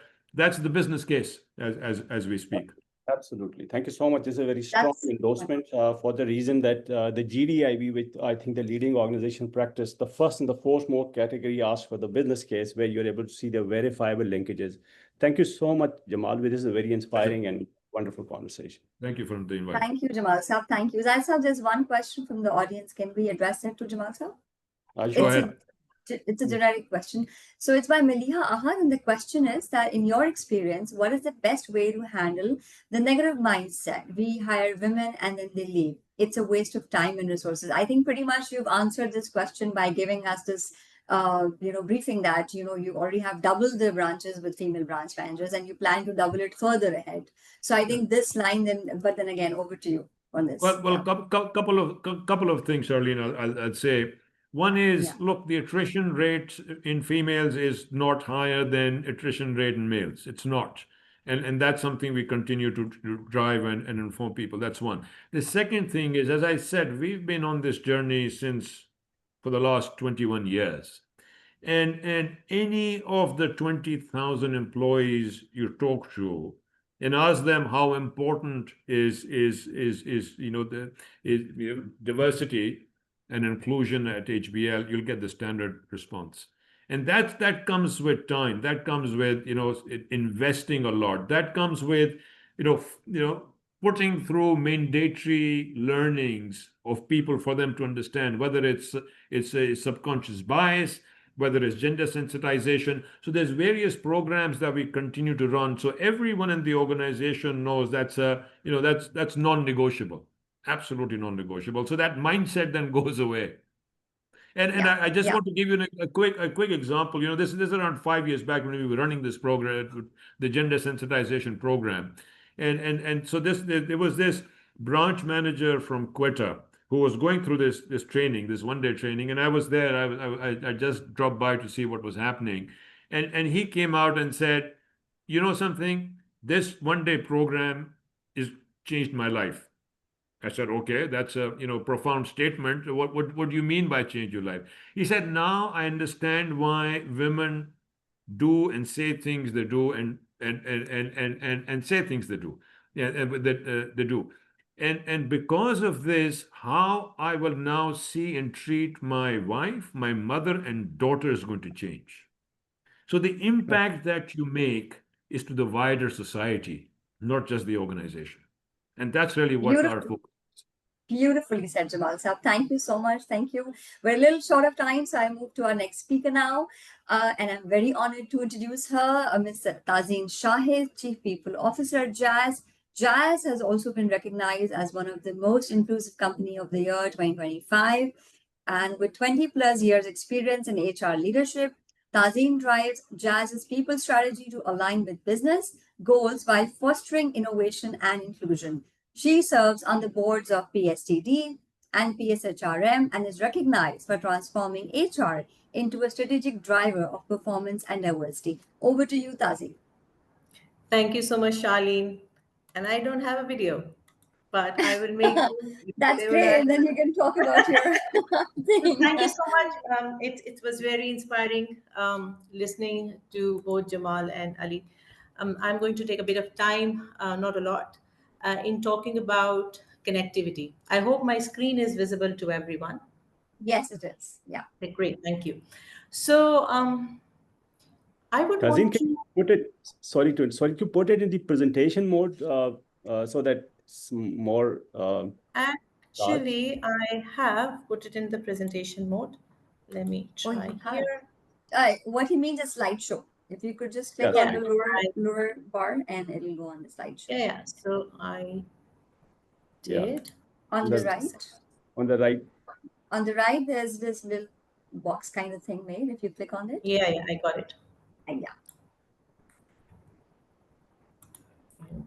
business case as we speak. Absolutely. Thank you so much. This is a very strong endorsement for the reason that the GDIB, with I think the leading organization practice, the first and the foremost category asks for the business case where you're able to see the verifiable linkages. Thank you so much, Jamal. This is very inspiring and wonderful conversation. Thank you for the invite. Thank you, Jamal Sahab. Thank you. Zaid Sahab, there's one question from the audience. Can we address that to Jamal Sahab? Go ahead. It's a generic question. So it's by Maliha Ahad, and the question is that in your experience, what is the best way to handle the negative mindset? We hire women and then they leave. It's a waste of time and resources. I think pretty much you've answered this question by giving us this briefing that, you already have doubled the branches with female branch managers and you plan to double it further ahead. So I think this line but then again, over to you on this. Well, couple of things, Charlene, I'd say. One is, look, the attrition rate in females is not higher than attrition rate in males. It's not. And that's something we continue to drive and inform people. That's one. The second thing is, as I said, we've been on this journey for the last 21 years. And any of the 20,000 employees you talk to and ask them how important is diversity and inclusion at HBL, you'll get the standard response. And that comes with time. That comes with investing a lot. That comes with putting through mandatory learnings of people for them to understand whether it's a subconscious bias, whether it's gender sensitization. So there's various programs that we continue to run. So everyone in the organization knows that's non-negotiable. Absolutely non-negotiable. So that mindset then goes away. And I just want to give you a quick example. This is around 5 years back when we were running this program, the gender sensitization program. And so there was this branch manager from Quetta who was going through this training, this one-day training, and I was there. I just dropped by to see what was happening. And he came out and said, you know something, this one-day program is changed my life. I said, okay, that's a profound statement. What do you mean by change your life? He said, now I understand why women do and say things they do and say things they do. Yeah, that they do. And because of this, how I will now see and treat my wife, my mother, and daughter is going to change. So the impact that you make is to the wider society, not just the organization. And that's really what our focus. Beautifully said, Jamal Sahab. Thank you so much. Thank you. We're a little short of time, so I move to our next speaker now. And I'm very honored to introduce her, Ms. Tazeen Shahid, Chief People Officer at Jazz. Jazz has also been recognized as one of the most inclusive company of the year 2025. And with 20 plus years experience in HR leadership, Tazeen drives Jazz's people strategy to align with business goals while fostering innovation and inclusion. She serves on the boards of PSTD and PSHRM and is recognized for transforming HR into a strategic driver of performance and diversity. Over to you, Tazeen. Thank you so much, Charlene. And I don't have a video, but I will make That's great. And then you can talk about your thing. Thank you so much. It was very inspiring listening to both Jamal and Ali. I'm going to take a bit of time, not a lot, in talking about connectivity. I hope my screen is visible to everyone. Yes, it is. Yeah. Okay, great. Thank you. So I would Tazeen, want can you put it, sorry to put it in the presentation mode so that it's more Actually, I have put it in the presentation mode. Let me try here. What he means is slideshow. If you could just click on the lower bar and it'll go on the slideshow. Yeah, so I did. On the right? On the right. On the right, there's this little box kind of thing made. If you click on it. Yeah, I got it. Yeah.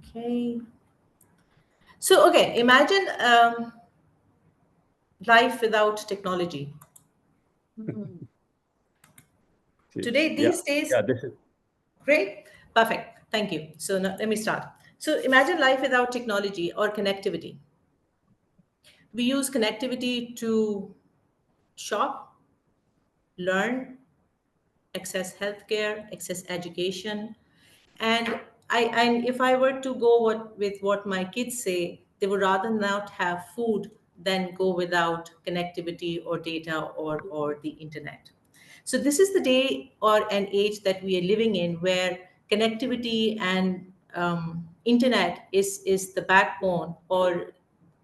Okay. So, okay, imagine life without technology. Today, these days, this is great, perfect, thank you. So now let me start. So imagine life without technology or connectivity. We use connectivity to shop, learn, access healthcare, access education, and if I were to go with what my kids say, they would rather not have food than go without connectivity or data or the internet. So this is the day or an age that we are living in where connectivity and internet is the backbone, or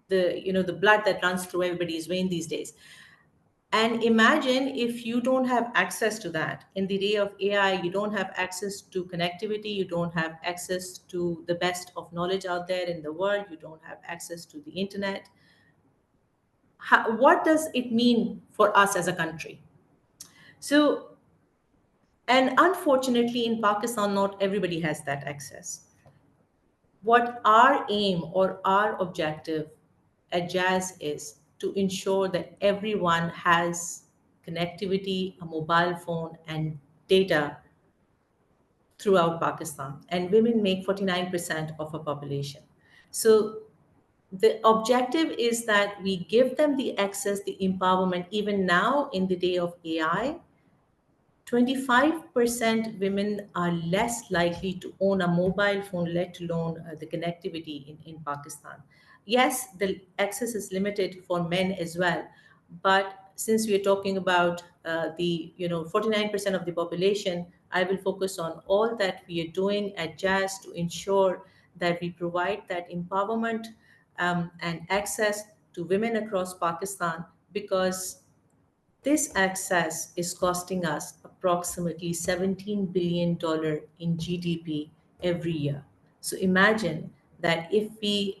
the blood that runs through everybody's vein these days. And imagine if you don't have access to that. In the day of AI, you don't have access to connectivity, you don't have access to the best of knowledge out there in the world, you don't have access to the internet. What does it mean for us as a country? So, and unfortunately, in Pakistan, not everybody has that access. What our aim or our objective at Jazz is to ensure that everyone has connectivity, a mobile phone, and data throughout Pakistan. And women make 49% of our population. So the objective is that we give them the access, the empowerment, even now in the day of AI. 25% women are less likely to own a mobile phone, let alone the connectivity in Pakistan. Yes, the access is limited for men as well, but since we are talking about the 49% of the population, I will focus on all that we are doing at Jazz to ensure that we provide that empowerment and access to women across Pakistan, because this access is costing us approximately $17 billion in GDP every year. So imagine that if we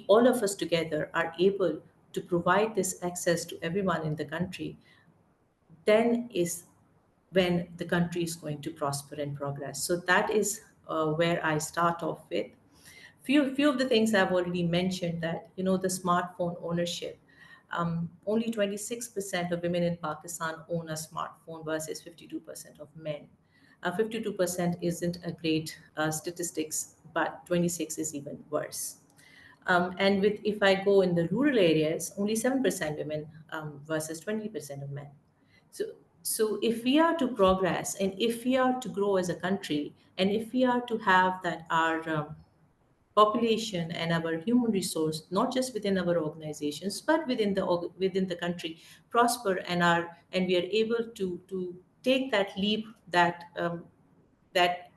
all of us together are able to provide this access to everyone in the country, then is when the country is going to prosper and progress. So that is where I start off with. Few of the things I've already mentioned, that the smartphone ownership. Only 26% of women in Pakistan own a smartphone versus 52% of men. 52% isn't a great statistics, but 26 is even worse. And if I go in the rural areas, only 7% women versus 20% of men. So, so if we are to progress, and if we are to grow as a country, and if we are to have that our population and our human resource, not just within our organizations but within the country, prosper, and we are able to take that leap that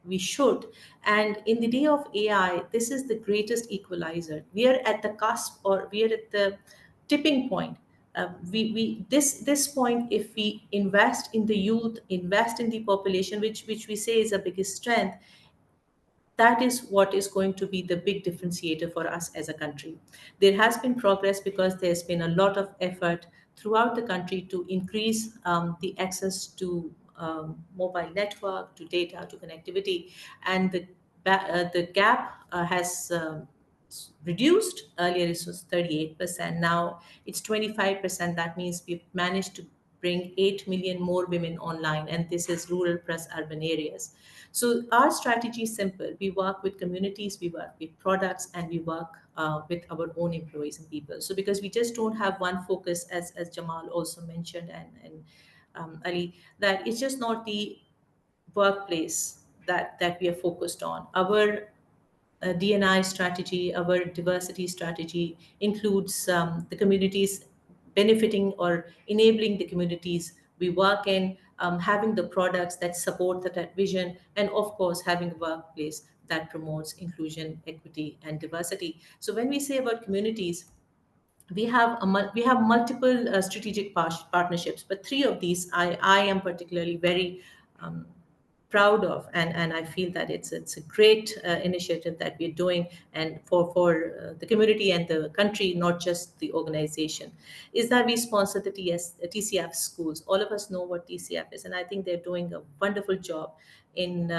we should. And in the day of AI, this is the greatest equalizer. We are at the cusp, or we are at the tipping point. We this point, if we invest in the youth, invest in the population, which we say is our biggest strength, that is what is going to be the big differentiator for us as a country. There has been progress because there's been a lot of effort throughout the country to increase the access to mobile network, to data, to connectivity, and the gap has reduced. Earlier it was 38%, now it's 25%. That means we've managed to bring 8 million more women online, and this is rural plus urban areas. So our strategy is simple. We work with communities, we work with products, and we work with our own employees and people. So because we just don't have one focus, as Jamal also mentioned, and Ali, that it's just not the workplace that we are focused on. Our DNI strategy, our diversity strategy includes the communities, benefiting or enabling the communities we work in, having the products that support that vision, and of course, having a workplace that promotes inclusion, equity, and diversity. So when we say about communities, we have multiple strategic partnerships, but three of these I am particularly very um, proud of, and I feel that it's a great initiative that we're doing, and for the community and the country, not just the organization, is that we sponsor the TCF schools. All of us know what TCF is, and I think they're doing a wonderful job in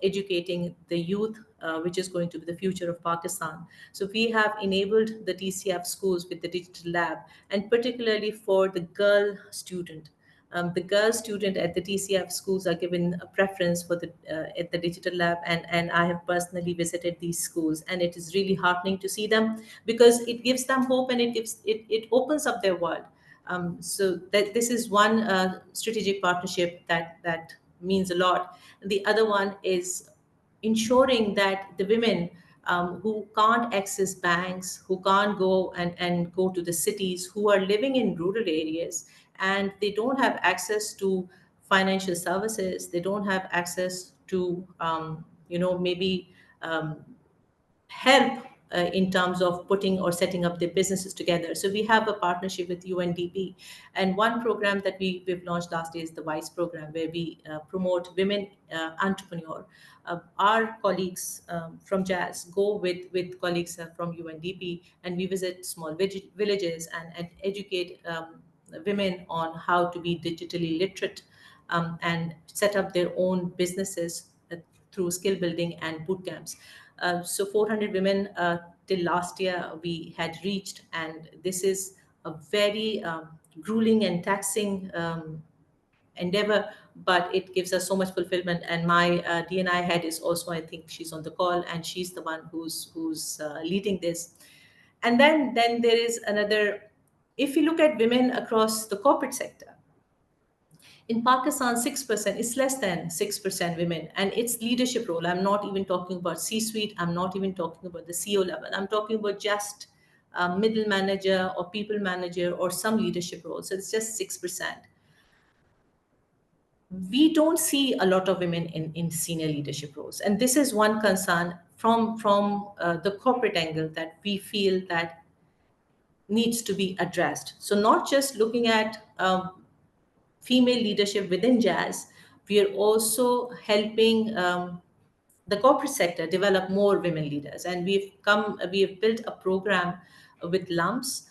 educating the youth, which is going to be the future of Pakistan. So we have enabled the TCF schools with the digital lab, and particularly for the girl student. The girl student at the TCF schools are given a preference for the at the digital lab, and I have personally visited these schools, and it is really heartening to see them, because it gives them hope, and it opens up their world. So that this is one strategic partnership that means a lot. The other one is ensuring that the women who can't access banks, who can't go and go to the cities, who are living in rural areas, and they don't have access to financial services, they don't have access to maybe help in terms of putting or setting up their businesses together. So we have a partnership with UNDP, and one program that we've launched last year is the WISE program, where we promote women entrepreneur. Our colleagues from Jazz go with colleagues from UNDP, and we visit small villages and educate women on how to be digitally literate and set up their own businesses through skill building and boot camps. So 400 women till last year we had reached, and this is a very grueling and taxing endeavor, but it gives us so much fulfillment. And my D&I head is also, I think she's on the call, and she's the one who's leading this. And then there is another. If you look at women across the corporate sector, in Pakistan, 6%, it's less than 6% women, and it's leadership role. I'm not even talking about C-suite. I'm not even talking about the CEO level. I'm talking about just middle manager or people manager or some leadership role. So it's just 6%. We don't see a lot of women in senior leadership roles. And this is one concern from the corporate angle that we feel that needs to be addressed. So not just looking at female leadership within Jazz, we are also helping the corporate sector develop more women leaders. And we have built a program with LUMS.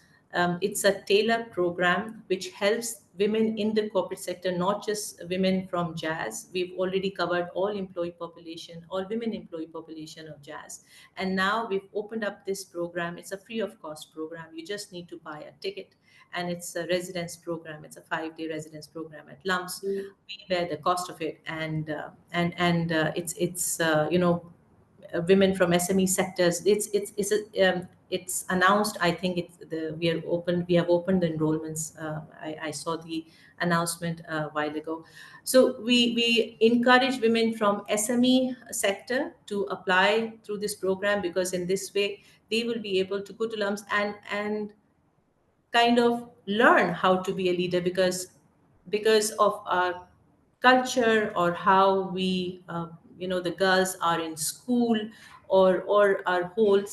It's a tailored program which helps women in the corporate sector, not just women from Jazz. We've already covered all employee population, all women employee population of Jazz. And now we've opened up this program. It's a free of cost program. You just need to buy a ticket, and it's a residence program. It's a 5-day residence program at LUMS. We bear the cost of it, and women from SME sectors. It's announced. I think we have opened the enrollments. I saw the announcement a while ago. So we encourage women from SME sector to apply through this program, because in this way they will be able to go to LUMS and kind of learn how to be a leader, because of our culture, or how we the girls are in school, or our whole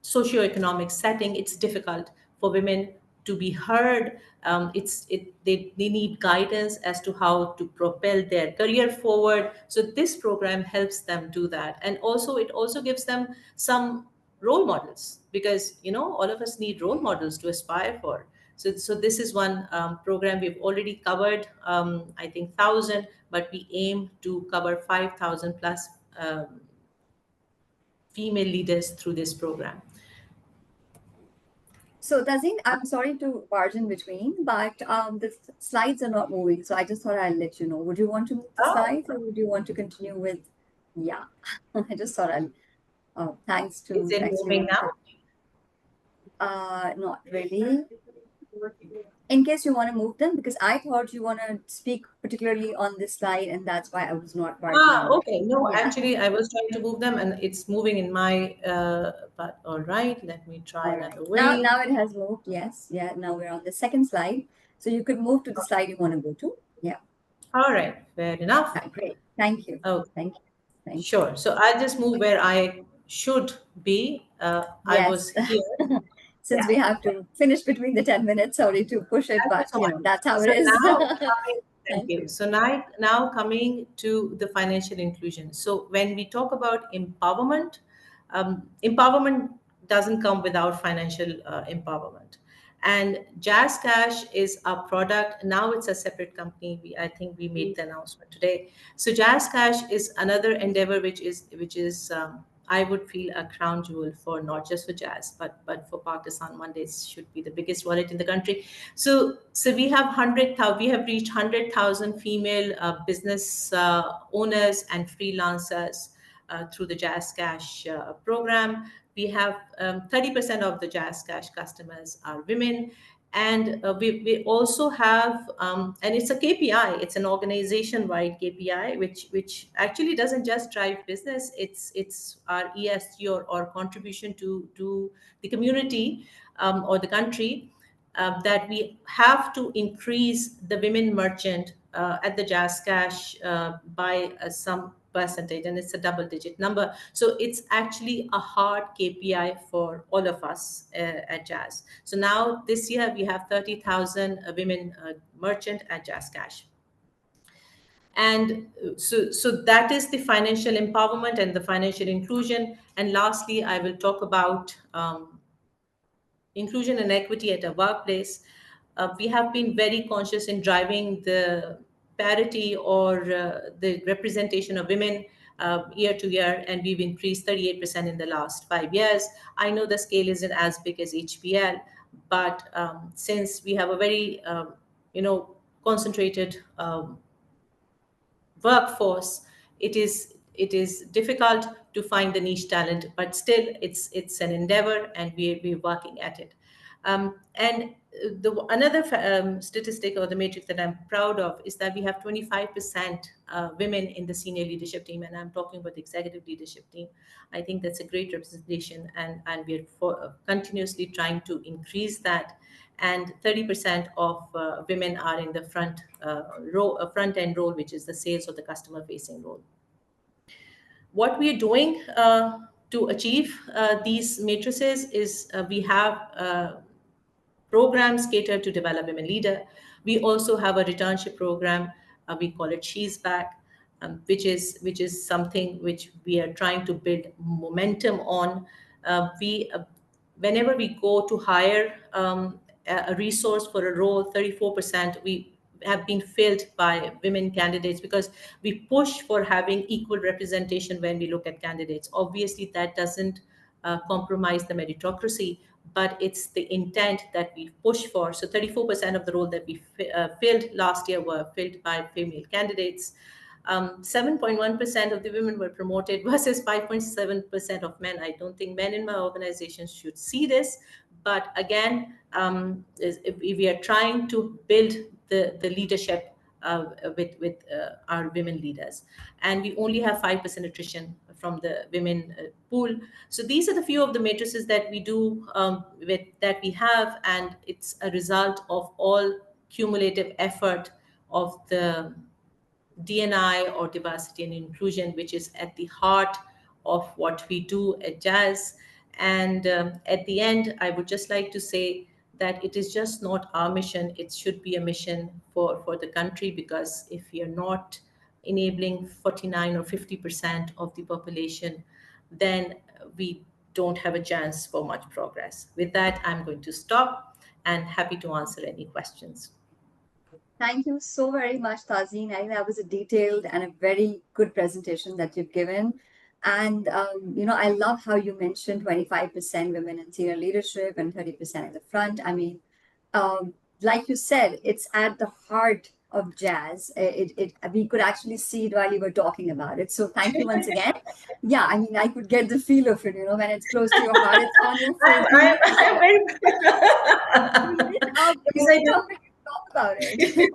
socioeconomic setting. It's difficult for women to be heard. They need guidance as to how to propel their career forward. So this program helps them do that, and also it also gives them some role models, because all of us need role models to aspire for. So this is one program we've already covered, I think 1,000, but we aim to cover 5,000 plus female leaders through this program. So Tazeen, I'm sorry to barge in between, but the slides are not moving. So I just thought I'll let you know. Would you want to move the slides, or would you want to continue with? Yeah, I just thought I'll. Thanks to. Is it moving now? Not really. In case you want to move them, because I thought you want to speak particularly on this slide, and that's why I was not barging. Okay. No, Yeah. actually, I was trying to move them, and it's moving in my. But all right, let me try All right. another way. Now it has moved. Yes. Yeah. Now we're on the second slide, so you could move to the slide you want to go to. Yeah. All right. Fair enough. Yeah, great. Thank you. Oh, Thank you. Thank you. sure. So I'll just move where I should be. I was here. Since we have to finish between the 10 minutes, sorry to push it, but that's how it is. Thank you. So now coming to the financial inclusion. So when we talk about empowerment, empowerment doesn't come without financial empowerment. And Jazz Cash is a product. Now it's a separate company. I think we made the announcement today. So Jazz Cash is another endeavor which is I would feel a crown jewel for not just for Jazz, but for Pakistan. One day it should be the biggest wallet in the country. So we have we have reached 100,000 female business owners and freelancers through the Jazz Cash program. We have 30% of the Jazz Cash customers are women. And we also have, and it's a KPI, it's an organization-wide KPI, which actually doesn't just drive business, it's our ESG or contribution to the community or the country. that we have to increase the women merchant at the Jazz Cash by some percentage, and it's a double-digit number. So it's actually a hard KPI for all of us at Jazz. So now this year we have 30,000 women merchant at Jazz Cash. And so that is the financial empowerment and the financial inclusion. And lastly, I will talk about inclusion and equity at a workplace. We have been very conscious in driving the parity or the representation of women year to year, and we've increased 38% in the last 5 years. I know the scale isn't as big as HPL, but since we have a very concentrated workforce, it is difficult to find the niche talent, but still it's an endeavor, and we're working at it. And another statistic or the matrix that I'm proud of is that we have 25% women in the senior leadership team, and I'm talking about the executive leadership team. I think that's a great representation, and we're continuously trying to increase that. And 30% of women are in the front end role, which is the sales or the customer facing role. What we are doing to achieve these matrices is we have programs catered to develop women leader. We also have a returnship program. We call it She's Back, which is something which we are trying to build momentum on. Whenever we go to hire a resource for a role, 34% we have been filled by women candidates, because we push for having equal representation when we look at candidates. Obviously, that doesn't compromise the meritocracy, but it's the intent that we push for. So 34% of the role that we filled last year were filled by female candidates. 7.1% of the women were promoted versus 5.7% of men. I don't think men in my organization should see this, but again, we are trying to build the leadership with our women leaders, and we only have 5% attrition from the women pool. So these are the few of the matrices that we do that we have, and it's a result of all cumulative effort of the D&I, or diversity and inclusion, which is at the heart of what we do at Jazz. And at the end, I would just like to say that it is just not our mission. It should be a mission for the country, because if you're not enabling 49 or 50% of the population, then we don't have a chance for much progress. With that, I'm going to stop and happy to answer any questions. Thank you so very much, Tazeen. I think that was a detailed and a very good presentation that you've given. And, I love how you mentioned 25% women in senior leadership and 30% at the front. I mean, like you said, it's at the heart of Jazz. We could actually see it while you were talking about it. So thank you once again. Yeah, I mean, I could get the feel of it, when it's close to your heart, it's on your face. I'm very Talk about it.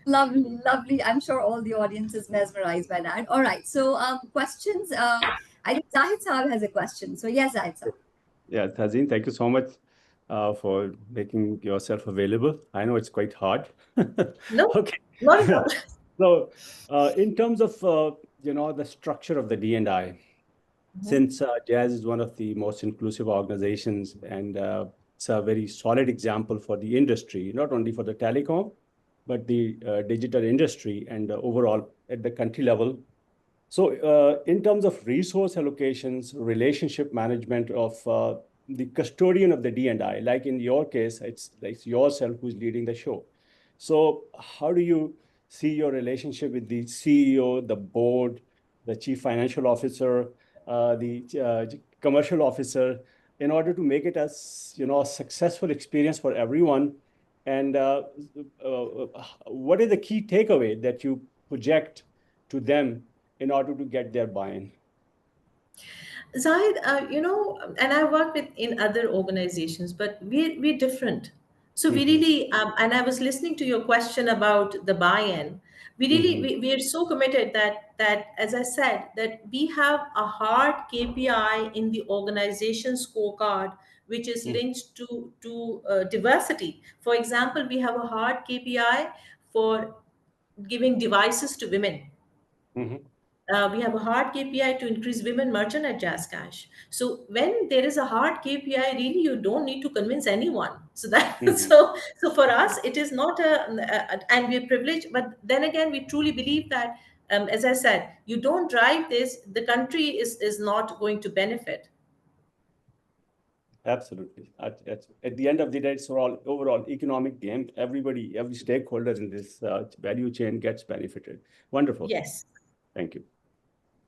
Lovely, lovely. I'm sure all the audience is mesmerized by that. All right. So questions. I think Zahid Saab has a question. So yes, Zahid Saab. Yeah, Tazeen, thank you so much for making yourself available. I know it's quite hard. No, okay. not at all. So in terms of, the structure of the D&I, since Jazz is one of the most inclusive organizations, and it's a very solid example for the industry, not only for the telecom, but the digital industry and overall at the country level. So in terms of resource allocations, relationship management of the custodian of the D&I, like in your case, it's yourself who's leading the show. So how do you see your relationship with the CEO, the board, the chief financial officer, the commercial officer, in order to make it as a successful experience for everyone? And what is the key takeaway that you project to them in order to get their buy-in? Zahid, and I work in other organizations, but we're different. So we really, and I was listening to your question about the buy-in. We really, we are so committed that, as I said, that we have a hard KPI in the organization scorecard, which is linked to diversity. For example, we have a hard KPI for giving devices to women. We have a hard KPI to increase women merchant at Jazz Cash. So when there is a hard KPI, really you don't need to convince anyone. So that so for us it is not and we're privileged, but then again we truly believe that as I said, you don't drive this, the country is not going to benefit. Absolutely. At the end of the day, it's all overall economic game. Everybody, every stakeholder in this value chain gets benefited. Wonderful. Yes. Thank you.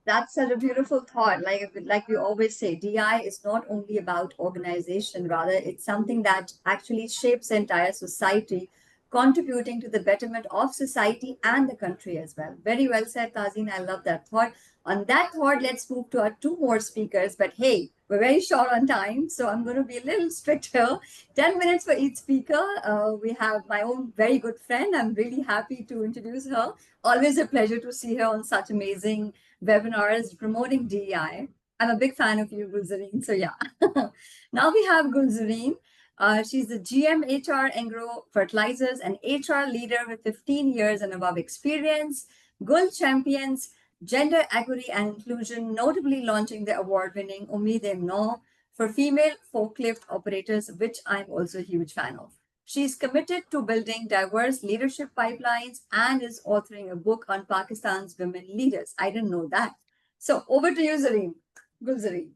That's such a beautiful thought. Like we always say, DI is not only about organization, rather it's something that actually shapes the entire society, contributing to the betterment of society and the country as well. Very well said, Tazeen. I love that thought. On that thought, let's move to our two more speakers. But hey, we're very short on time, so I'm going to be a little strict here. 10 minutes for each speaker. We have my own very good friend. I'm really happy to introduce her. Always a pleasure to see her on such amazing webinars promoting DEI. I'm a big fan of you, Gulzareen. So yeah. Now we have Gulzareen. She's the GM HR Engro Fertilizers and HR leader with 15 years and above experience. Gul champions gender equity and inclusion, notably launching the award-winning Umeed No for female forklift operators, which I'm also a huge fan of. She's committed to building diverse leadership pipelines and is authoring a book on Pakistan's women leaders. I didn't know that. So over to you, Zareen. Gulzareen.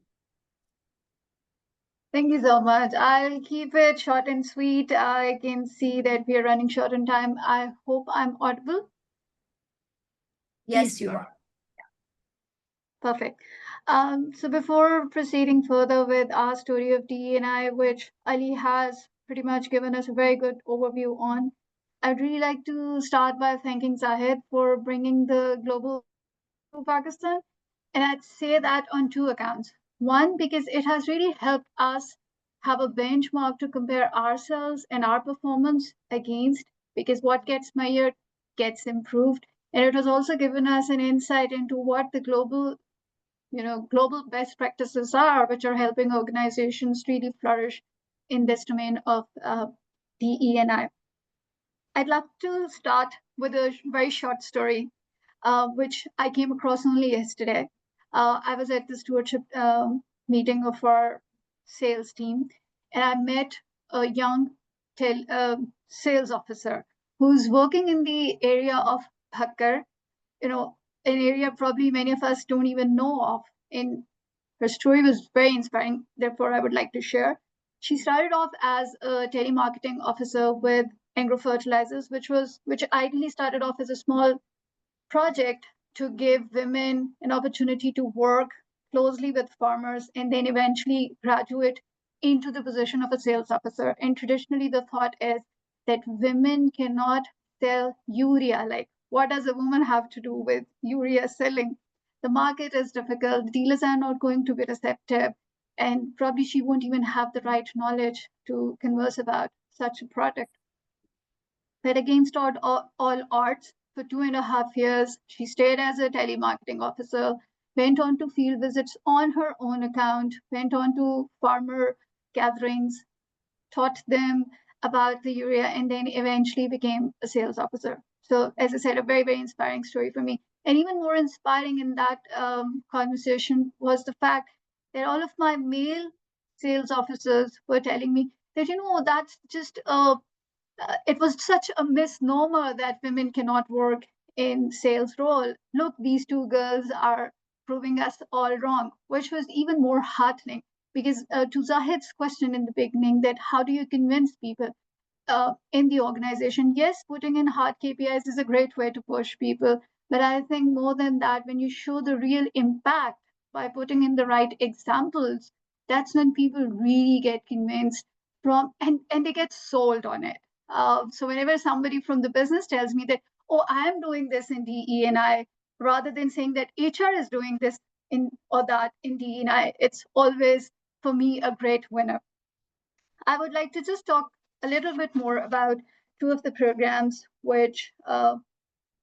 Thank you so much. I'll keep it short and sweet. I can see that we are running short on time. I hope I'm audible. Yes, you are. Perfect. So before proceeding further with our story of DE&I, which Ali has pretty much given us a very good overview on, I'd really like to start by thanking Zahid for bringing the global to Pakistan. And I'd say that on two accounts. One, because it has really helped us have a benchmark to compare ourselves and our performance against, because what gets measured gets improved. And it has also given us an insight into what the global best practices are, which are helping organizations really flourish in this domain of DE&I. I'd love to start with a very short story, which I came across only yesterday. I was at the stewardship meeting of our sales team, and I met a young sales officer who's working in the area of Bhakkar, an area probably many of us don't even know of. And her story was very inspiring, therefore I would like to share. She started off as a telemarketing officer with Engro Fertilizers, which ideally started off as a small project to give women an opportunity to work closely with farmers and then eventually graduate into the position of a sales officer. And traditionally the thought is that women cannot sell urea. Like, what does a woman have to do with urea selling? The market is difficult, dealers are not going to be receptive, and probably she won't even have the right knowledge to converse about such a product. But against all odds, for 2.5 years, she stayed as a telemarketing officer, went on to field visits on her own account, went on to farmer gatherings, taught them about the urea, and then eventually became a sales officer. So as I said, a very, very inspiring story for me. And even more inspiring in that conversation was the fact that all of my male sales officers were telling me that, that's just it was such a misnomer that women cannot work in sales role. Look, these two girls are proving us all wrong, which was even more heartening because to Zahid's question in the beginning, that how do you convince people in the organization? Yes, putting in hard KPIs is a great way to push people, but I think more than that, when you show the real impact by putting in the right examples, that's when people really get convinced from and they get sold on it. So whenever somebody from the business tells me that, oh, I am doing this in DE&I, rather than saying that HR is doing this in or that in DE&I, it's always for me a great winner. I would like to just talk a little bit more about two of the programs which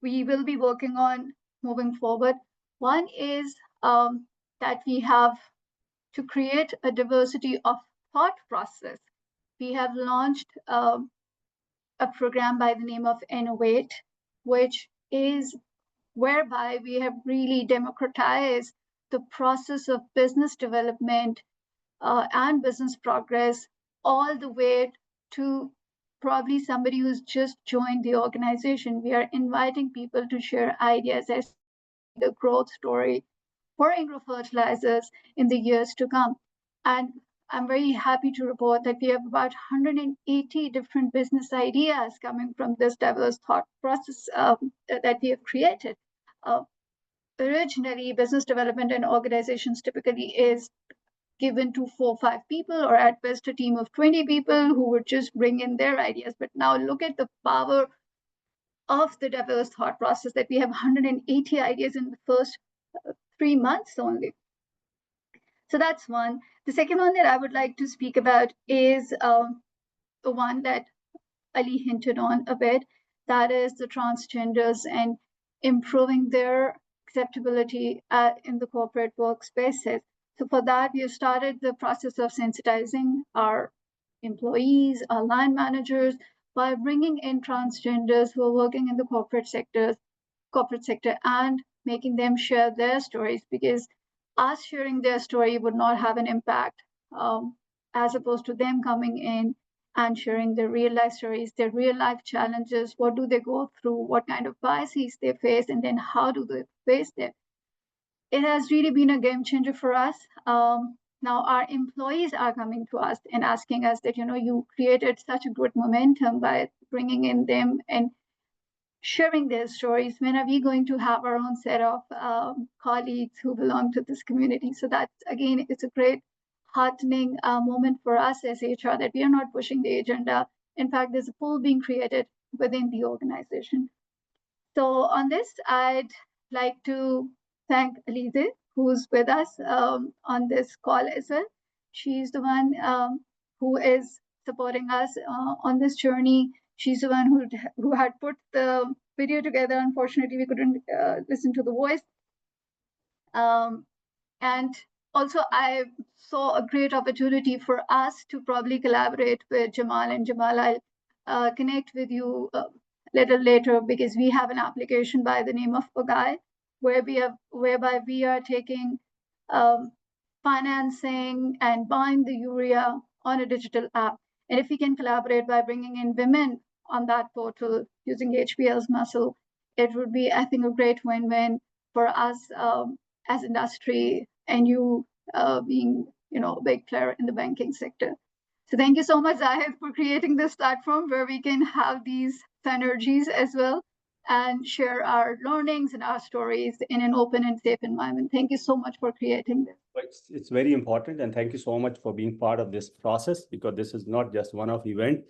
we will be working on moving forward. One is that we have to create a diversity of thought process, we have launched a program by the name of Innovate, which is whereby we have really democratized the process of business development and business progress, all the way to probably somebody who's just joined the organization. We are inviting people to share ideas as the growth story for Agro Fertilizers in the years to come. And I'm very happy to report that we have about 180 different business ideas coming from this diverse thought process that we have created. Originally, business development in organizations typically is given to 4 or 5 people, or at best a team of 20 people who would just bring in their ideas. But now look at the power of the diverse thought process, that we have 180 ideas in the first 3 months only. So that's one. The second one that I would like to speak about is the one that Ali hinted on a bit, that is the transgenders and improving their acceptability in the corporate workspaces. So for that, we have started the process of sensitizing our employees, our line managers, by bringing in transgenders who are working in the corporate sector, and making them share their stories, because us sharing their story would not have an impact as opposed to them coming in and sharing their real life stories, their real life challenges, what do they go through, what kind of biases they face, and then how do they face them. It has really been a game changer for us. Now our employees are coming to us and asking us that, you created such a good momentum by bringing in them and sharing their stories. When are we going to have our own set of colleagues who belong to this community? So that's, again, it's a great heartening moment for us as HR, that we are not pushing the agenda. In fact, there's a pool being created within the organization. So on this, I'd like to thank Alize, who's with us on this call as well. She's the one who is supporting us on this journey. She's the one who had put the video together. Unfortunately, we couldn't listen to the voice. And also, I saw a great opportunity for us to probably collaborate with Jamal. And Jamal, I'll connect with you a little later, because we have an application by the name of Pagai, whereby we are taking financing and buying the urea on a digital app. And if we can collaborate by bringing in women on that portal using HPL's muscle, it would be, I think, a great win-win for us as industry, and you being, a big player in the banking sector. So thank you so much, Zahid, for creating this platform where we can have these synergies as well and share our learnings and our stories in an open and safe environment. Thank you so much for creating this. It's very important, and thank you so much for being part of this process, because this is not just one-off event.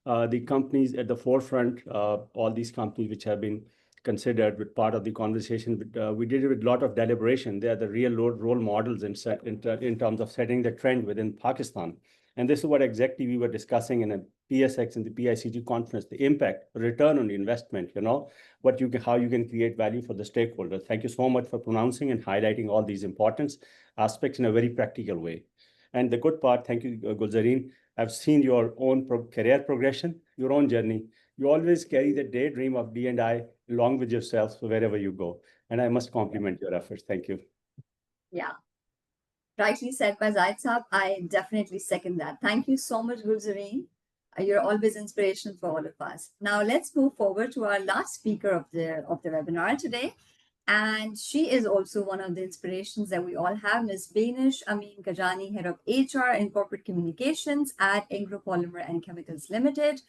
The companies at the forefront, all these companies which have been considered with part of the conversation, we did it with a lot of deliberation. They are the real role models in terms of setting the trend within Pakistan. And this is what exactly we were discussing in a PSX and the PICG conference, the impact, return on the investment, how you can create value for the stakeholders. Thank you so much for pronouncing and highlighting all these important aspects in a very practical way. And the good part, thank you, Gulzareen, I've seen your own career progression, your own journey. You always carry the daydream of D&I along with yourself wherever you go. And I must compliment your efforts. Thank you. Yeah. Rightly said by Zaid Saab. I definitely second that. Thank you so much, Gulzareen. You're always inspirational for all of us. Now let's move forward to our last speaker of the webinar today. And she is also one of the inspirations that we all have, Ms. Banish Amin Kajani, Head of HR and Corporate Communications at Agro Polymer and Chemicals Limited.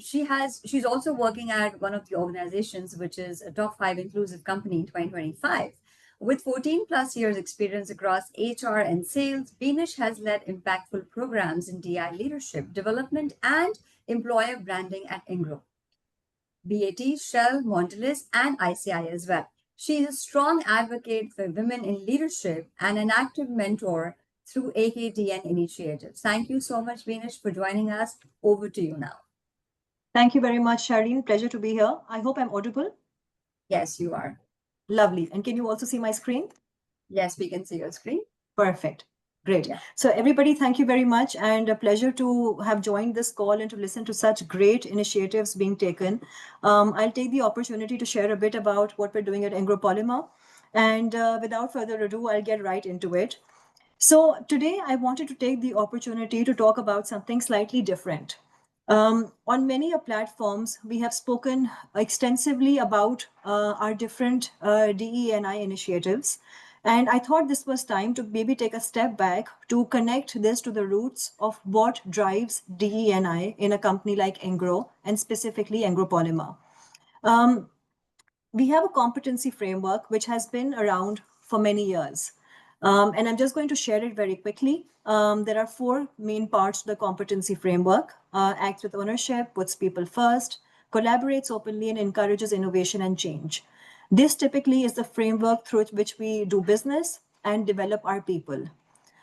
She's also working at one of the organizations, which is a top 5 inclusive company in 2025. With 14 plus years experience across HR and sales, Banish has led impactful programs in DI leadership, development, and employer branding at Ingro, BAT, Shell, Mondelez, and ICI as well. She is a strong advocate for women in leadership and an active mentor through AKDN initiatives. Thank you so much, Banish, for joining us. Over to you now. Thank you very much, Shireen. Pleasure to be here. I hope I'm audible. Yes, you are. Lovely. And can you also see my screen? Yes, we can see your screen. Perfect. Great. Yeah. So everybody, thank you very much, and a pleasure to have joined this call and to listen to such great initiatives being taken. I'll take the opportunity to share a bit about what we're doing at Engro Polymer, and without further ado, I'll get right into it. So today I wanted to take the opportunity to talk about something slightly different. On many platforms, we have spoken extensively about our different DE&I initiatives. And I thought this was time to maybe take a step back to connect this to the roots of what drives DE&I in a company like Engro, and specifically Engro Polymer. We have a competency framework which has been around for many years. And I'm just going to share it very quickly. There are four main parts to the competency framework: acts with ownership, puts people first, collaborates openly, and encourages innovation and change. This typically is the framework through which we do business and develop our people.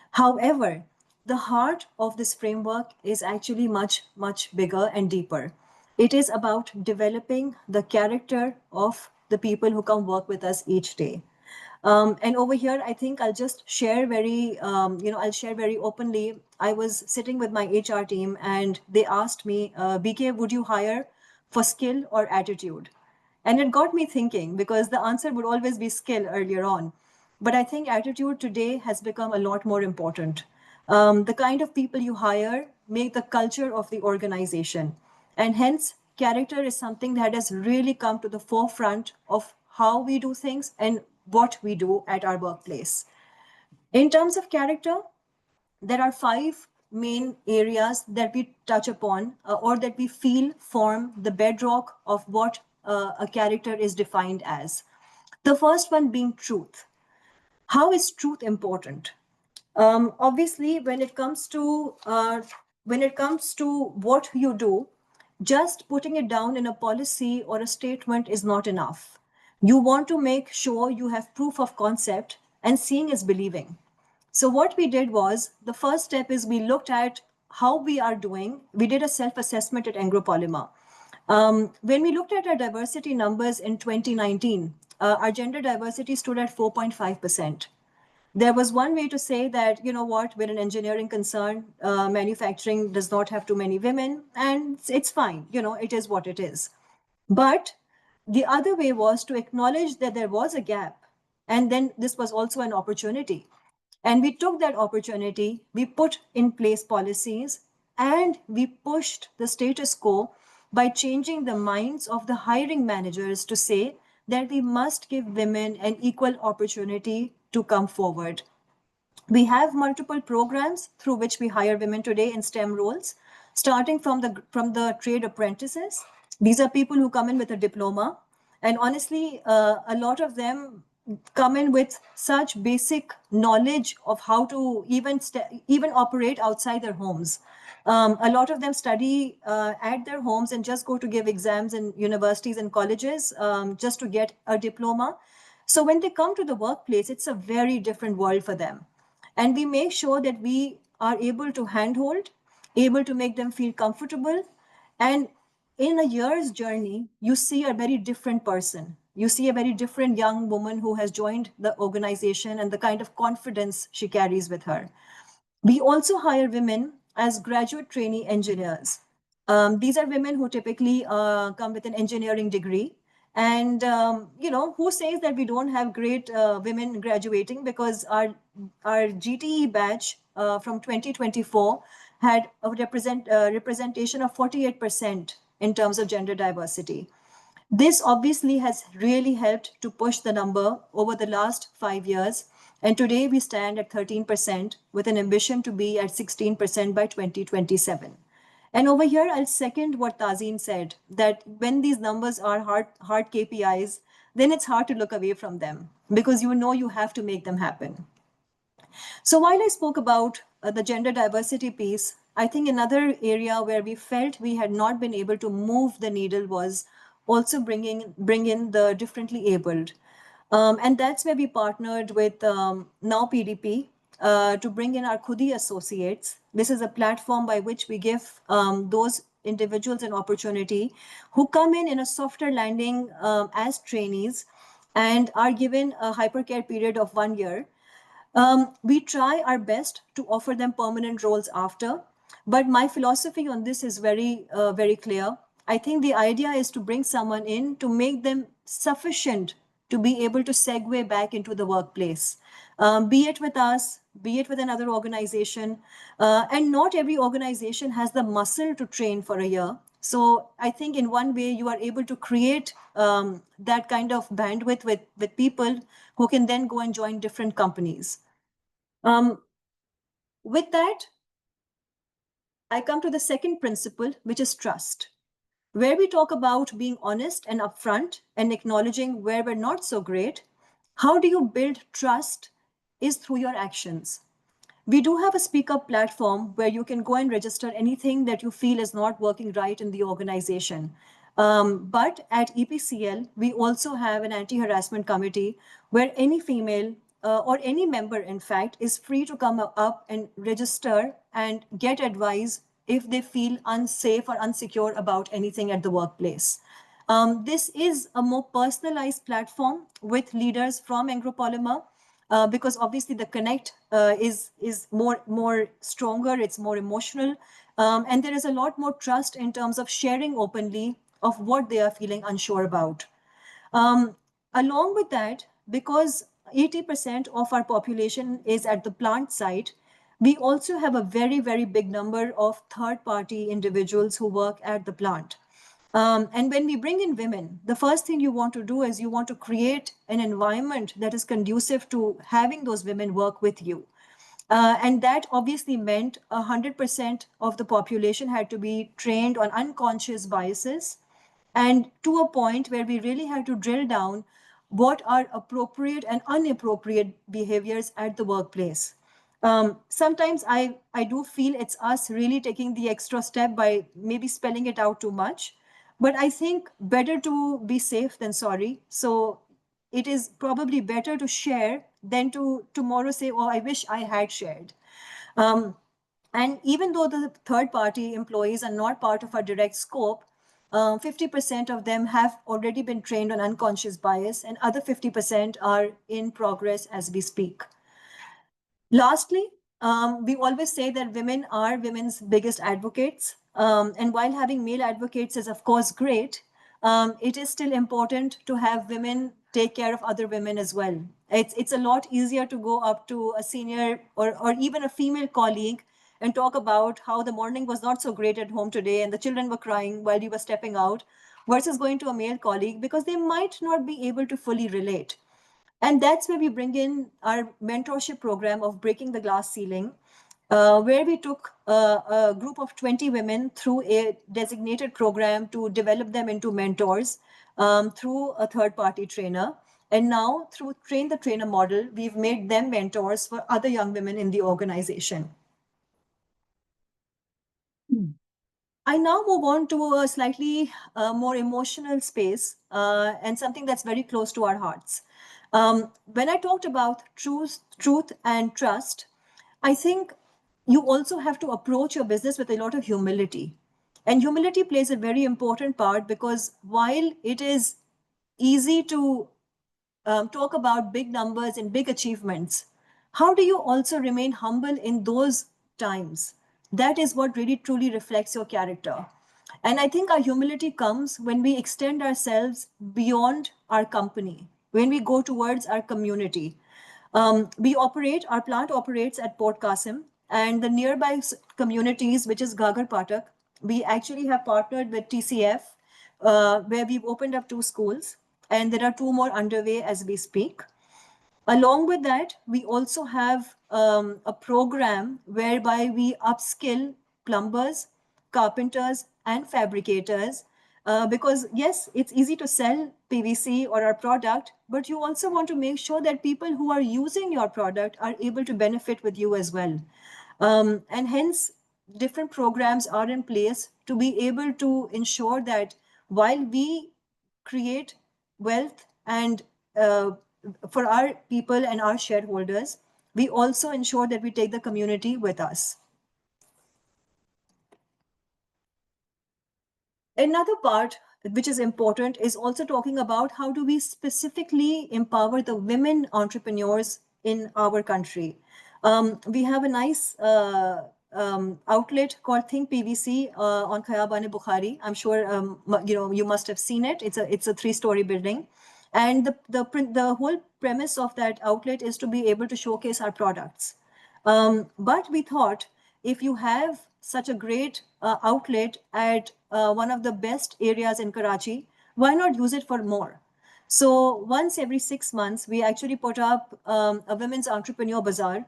However, the heart of this framework is actually much, much bigger and deeper. It is about developing the character of the people who come work with us each day. And over here, I think I'll just share I'll share very openly. I was sitting with my HR team and they asked me, BK, would you hire for skill or attitude? And it got me thinking, because the answer would always be skill earlier on. But I think attitude today has become a lot more important. The kind of people you hire make the culture of the organization. And hence, character is something that has really come to the forefront of how we do things and what we do at our workplace. In terms of character, there are five main areas that we touch upon or that we feel form the bedrock of what a character is defined as. The first one being truth. How is truth important? Obviously, when it comes to what you do, just putting it down in a policy or a statement is not enough. You want to make sure you have proof of concept, and seeing is believing. So what we did was, the first step is we looked at how we are doing. We did a self-assessment at Engro Polymer. When we looked at our diversity numbers in 2019, our gender diversity stood at 4.5%. There was one way to say that, you know what, we're an engineering concern, manufacturing does not have too many women, and it's fine, it is what it is. But the other way was to acknowledge that there was a gap, and then this was also an opportunity. And we took that opportunity, we put in place policies, and we pushed the status quo by changing the minds of the hiring managers to say that we must give women an equal opportunity to come forward. We have multiple programs through which we hire women today in STEM roles, starting from the trade apprentices. These are people who come in with a diploma, and honestly, a lot of them come in with such basic knowledge of how to even operate outside their homes. A lot of them study at their homes and just go to give exams in universities and colleges just to get a diploma. So when they come to the workplace, it's a very different world for them. And we make sure that we are able to handhold, able to make them feel comfortable. And in a year's journey, you see a very different person. You see a very different young woman who has joined the organization and the kind of confidence she carries with her. We also hire women as graduate trainee engineers. These are women who typically come with an engineering degree. And, who says that we don't have great women graduating? Because our GTE batch from 2024 had a representation of 48% in terms of gender diversity. This obviously has really helped to push the number over the last 5 years. And today we stand at 13% with an ambition to be at 16% by 2027. And over here, I'll second what Tazeen said, that when these numbers are hard KPIs, then it's hard to look away from them because you have to make them happen. So while I spoke about the gender diversity piece, I think another area where we felt we had not been able to move the needle was also bring in the differently abled. And that's where we partnered with Now PDP to bring in our Khudi associates. This is a platform by which we give those individuals an opportunity who come in a softer landing as trainees and are given a hypercare period of 1 year. We try our best to offer them permanent roles after, but my philosophy on this is very clear. I think the idea is to bring someone in to make them sufficient to be able to segue back into the workplace, be it with us, be it with another organization. And not every organization has the muscle to train for a year. So I think in one way you are able to create that kind of bandwidth with people who can then go and join different companies. With that, I come to the second principle, which is trust, where we talk about being honest and upfront and acknowledging where we're not so great. How do you build trust is through your actions. We do have a speak up platform where you can go and register anything that you feel is not working right in the organization. But at EPCL, we also have an anti harassment committee where any female or any member, in fact, is free to come up and register and get advice if they feel unsafe or unsecure about anything at the workplace. This is a more personalized platform with leaders from Angropolymer because obviously the connect is more stronger, it's more emotional, and there is a lot more trust in terms of sharing openly of what they are feeling unsure about. Along with that, because 80% of our population is at the plant site, we also have a very big number of third-party individuals who work at the plant. And when we bring in women, the first thing you want to do is you want to create an environment that is conducive to having those women work with you. And that obviously meant 100% of the population had to be trained on unconscious biases, and to a point where we really had to drill down what are appropriate and inappropriate behaviors at the workplace. Sometimes I do feel it's us really taking the extra step by maybe spelling it out too much. But I think better to be safe than sorry. So it is probably better to share than to tomorrow say, oh, I wish I had shared. And even though the third party employees are not part of our direct scope, 50% of them have already been trained on unconscious bias, and other 50% are in progress as we speak. Lastly, we always say that women are women's biggest advocates. And while having male advocates is, of course, great, it is still important to have women take care of other women as well. It's a lot easier to go up to a senior or even a female colleague and talk about how the morning was not so great at home today and the children were crying while you were stepping out versus going to a male colleague because they might not be able to fully relate. And that's where we bring in our mentorship program of Breaking the Glass Ceiling, where we took a group of 20 women through a designated program to develop them into mentors through a third-party trainer. And now, through Train the Trainer model, we've made them mentors for other young women in the organization. I now move on to a slightly more emotional space and something that's very close to our hearts. When I talked about truth and trust, I think you also have to approach your business with a lot of humility. And humility plays a very important part because while it is easy to talk about big numbers and big achievements, how do you also remain humble in those times? That is what really truly reflects your character. And I think our humility comes when we extend ourselves beyond our company, when we go towards our community. Our plant operates at Port Qasim and the nearby communities, which is Gagar Patak. We actually have partnered with TCF, where we've opened up 2 schools, and there are 2 more underway as we speak. Along with that, we also have a program whereby we upskill plumbers, carpenters, and fabricators. Because yes, it's easy to sell PVC or our product, but you also want to make sure that people who are using your product are able to benefit with you as well. And hence, different programs are in place to be able to ensure that while we create wealth and for our people and our shareholders, we also ensure that we take the community with us. Another part which is important is also talking about how do we specifically empower the women entrepreneurs in our country. We have a nice outlet called Think PVC on Khayabane Bukhari. I'm sure you must have seen it. It's a 3-story building, and the whole premise of that outlet is to be able to showcase our products. But we thought, if you have such a great outlet at one of the best areas in Karachi, why not use it for more? So once every 6 months, we actually put up a women's entrepreneur bazaar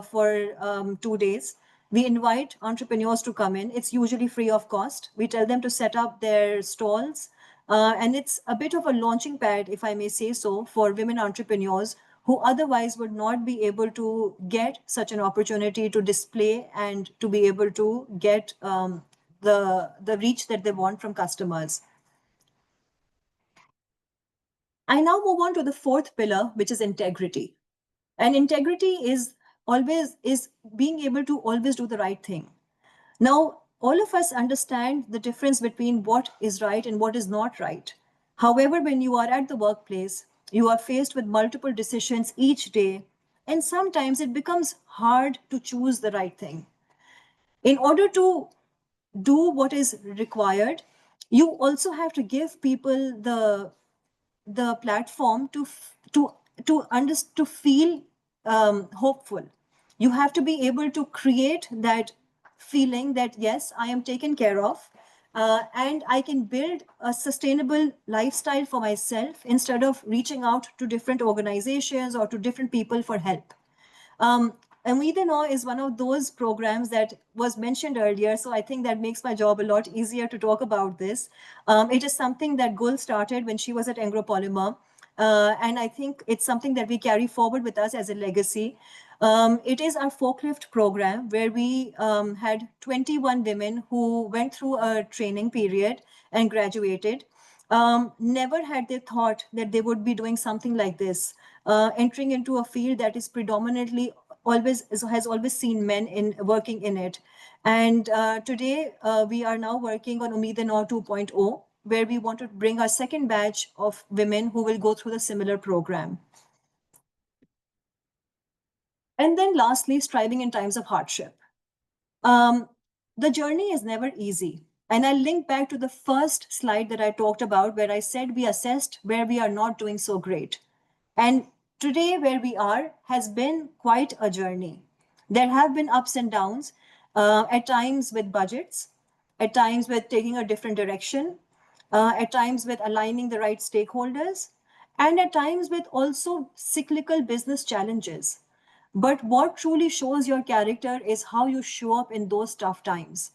for 2 days. We invite entrepreneurs to come in. It's usually free of cost. We tell them to set up their stalls. And it's a bit of a launching pad, if I may say so, for women entrepreneurs who otherwise would not be able to get such an opportunity to display and to be able to get the reach that they want from customers. I now move on to the 4th pillar, which is integrity. And integrity is being able to always do the right thing. Now, all of us understand the difference between what is right and what is not right. However, when you are at the workplace, you are faced with multiple decisions each day, and sometimes it becomes hard to choose the right thing. In order to do what is required, you also have to give people the platform to feel hopeful. You have to be able to create that feeling that yes, I am taken care of, and I can build a sustainable lifestyle for myself instead of reaching out to different organizations or to different people for help. Umid-e-Nau is one of those programs that was mentioned earlier, so I think that makes my job a lot easier to talk about this. It is something that Gul started when she was at Anglo Polymer, and I think it's something that we carry forward with us as a legacy. It is our forklift program where we had 21 women who went through a training period and graduated. Never had they thought that they would be doing something like this, entering into a field that is predominantly has always seen men working in it. And today we are now working on Umid-e-Nau 2.0, where we want to bring our second batch of women who will go through the similar program. And then lastly, striving in times of hardship. The journey is never easy. And I link back to the first slide that I talked about, where I said we assessed where we are not doing so great. And today, where we are has been quite a journey. There have been ups and downs, at times with budgets, at times with taking a different direction, at times with aligning the right stakeholders, and at times with also cyclical business challenges. But what truly shows your character is how you show up in those tough times.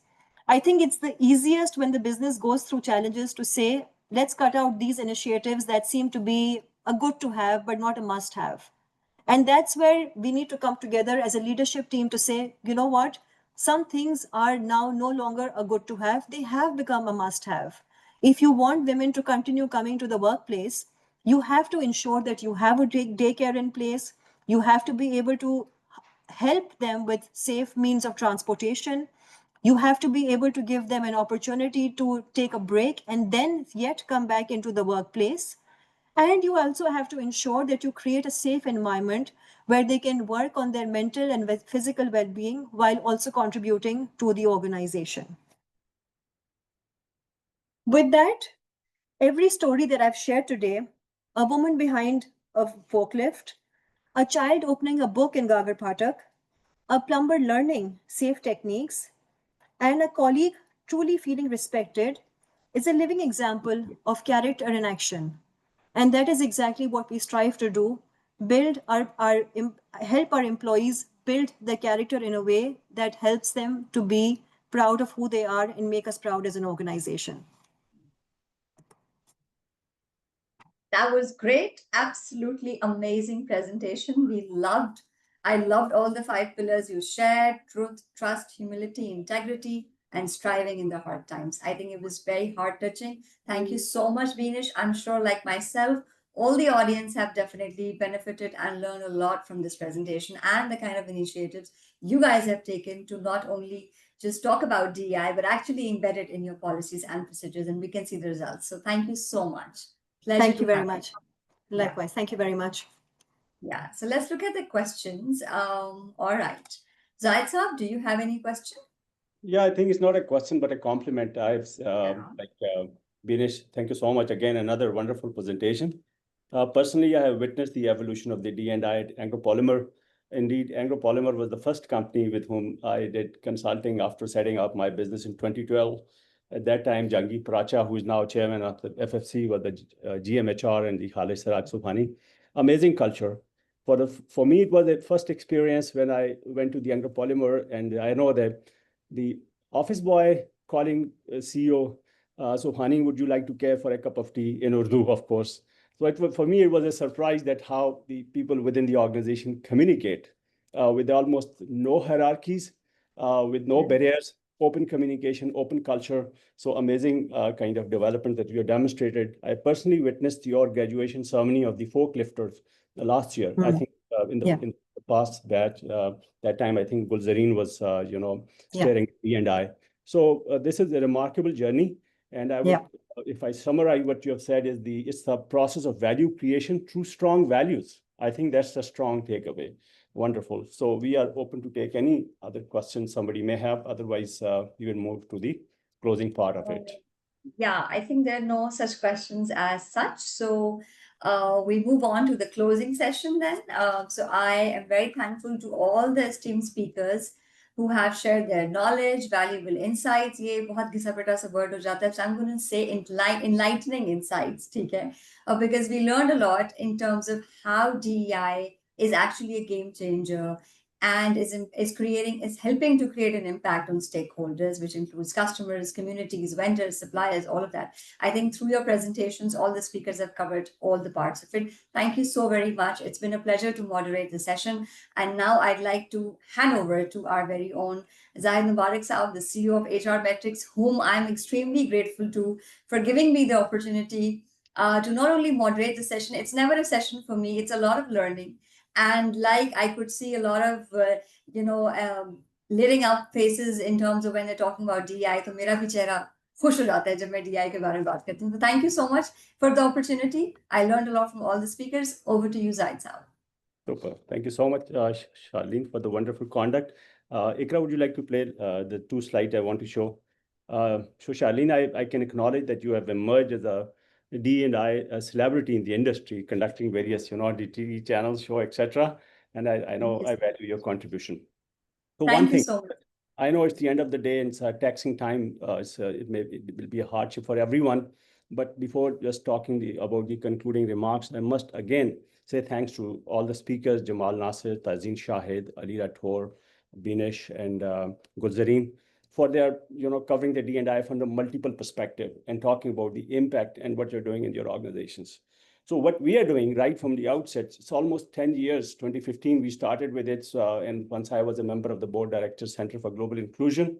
I think it's the easiest when the business goes through challenges to say, let's cut out these initiatives that seem to be a good to have, but not a must have. And that's where we need to come together as a leadership team to say, you know what? Some things are now no longer a good to have. They have become a must have. If you want women to continue coming to the workplace, you have to ensure that you have a daycare in place. You have to be able to help them with safe means of transportation. You have to be able to give them an opportunity to take a break and then yet come back into the workplace. And you also have to ensure that you create a safe environment where they can work on their mental and physical well-being while also contributing to the organization. With that, every story that I've shared today, a woman behind a forklift, a child opening a book in Gagar Phatak, a plumber learning safe techniques, and a colleague truly feeling respected is a living example of character in action. And that is exactly what we strive to do, help our employees build their character in a way that helps them to be proud of who they are and make us proud as an organization. That was great. Absolutely amazing presentation. I loved all the 5 pillars you shared: truth, trust, humility, integrity, and striving in the hard times. I think it was very heart touching. Thank you so much, Beenish. I'm sure, like myself, all the audience have definitely benefited and learned a lot from this presentation and the kind of initiatives you guys have taken to not only just talk about DEI, but actually embed it in your policies and procedures, and we can see the results. So thank you so much. Pleasure Thank you to very have much. Likewise. Thank you very much. Yeah, so let's look at the questions. All right. Zaid Saab, do you have any question? Yeah, I think it's not a question, but a compliment. Yeah. Binesh, thank you so much again. Another wonderful presentation. Personally, I have witnessed the evolution of the D&I at Anglo Polymer. Indeed, Anglo Polymer was the first company with whom I did consulting after setting up my business in 2012. At that time, Jangi Pracha, who is now chairman of the FFC, was the GMHR, and the Khalid Siraj Subhani. Amazing culture. For me, it was the first experience when I went to the Anglo Polymer, and I know that the office boy calling CEO, so honey, would you like to care for a cup of tea in Urdu, of course. So for me, it was a surprise that how the people within the organization communicate with almost no hierarchies, with no barriers, open communication, open culture. So amazing kind of development that you have demonstrated. I personally witnessed your graduation ceremony of the forklifters last year. I think in the past batch, that time, I think Gulzareen was, steering D&I. So this is a remarkable journey. And I would, if I summarize what you have said, it's the process of value creation through strong values. I think that's a strong takeaway. Wonderful. So we are open to take any other questions somebody may have. Otherwise, we will move to the closing part of it. Yeah, I think there are no such questions as such. So we move on to the closing session then. So I am very thankful to all the esteemed speakers who have shared their knowledge, valuable insights. ये बहुत घिसा-पिटा सा word हो जाता है. So I'm going to say enlightening insights, ठीक है? Because we learned a lot in terms of how DEI is actually a game changer and is helping to create an impact on stakeholders, which includes customers, communities, vendors, suppliers, all of that. I think through your presentations, all the speakers have covered all the parts of it. Thank you so very much. It's been a pleasure to moderate the session. And now I'd like to hand over to our very own Zahid Mubarak Saab, the CEO of HR Metrics, whom I'm extremely grateful to for giving me the opportunity to not only moderate the session. It's never a session for me. It's a lot of learning. And like I could see a lot of, lighting up faces in terms of when they're talking about DI, तो मेरा भी चेहरा खुश हो जाता है जब मैं DI के बारे में बात करती हूँ. So thank you so much for the opportunity. I learned a lot from all the speakers. Over to you, Zaid Saab. Super. Thank you so much, Charlene, for the wonderful conduct. Ikra, would you like to play the two slides I want to show? So Charlene, I can acknowledge that you have emerged as a D&I celebrity in the industry, conducting various, the TV channels, show, etc. And I know I value your contribution. So Thank you so much. I know it's the end of the day and it's a taxing time. It will be a hardship for everyone. But before just talking about the concluding remarks, I must again say thanks to all the speakers, Jamal Nasir, Tazeen Shahid, Ali Rathore, Binesh, and Gulzareen, for their, covering the D&I from the multiple perspective and talking about the impact and what you're doing in your organizations. So what we are doing right from the outset, it's almost 10 years, 2015, we started with it. And once I was a member of the board director, Center for Global Inclusion,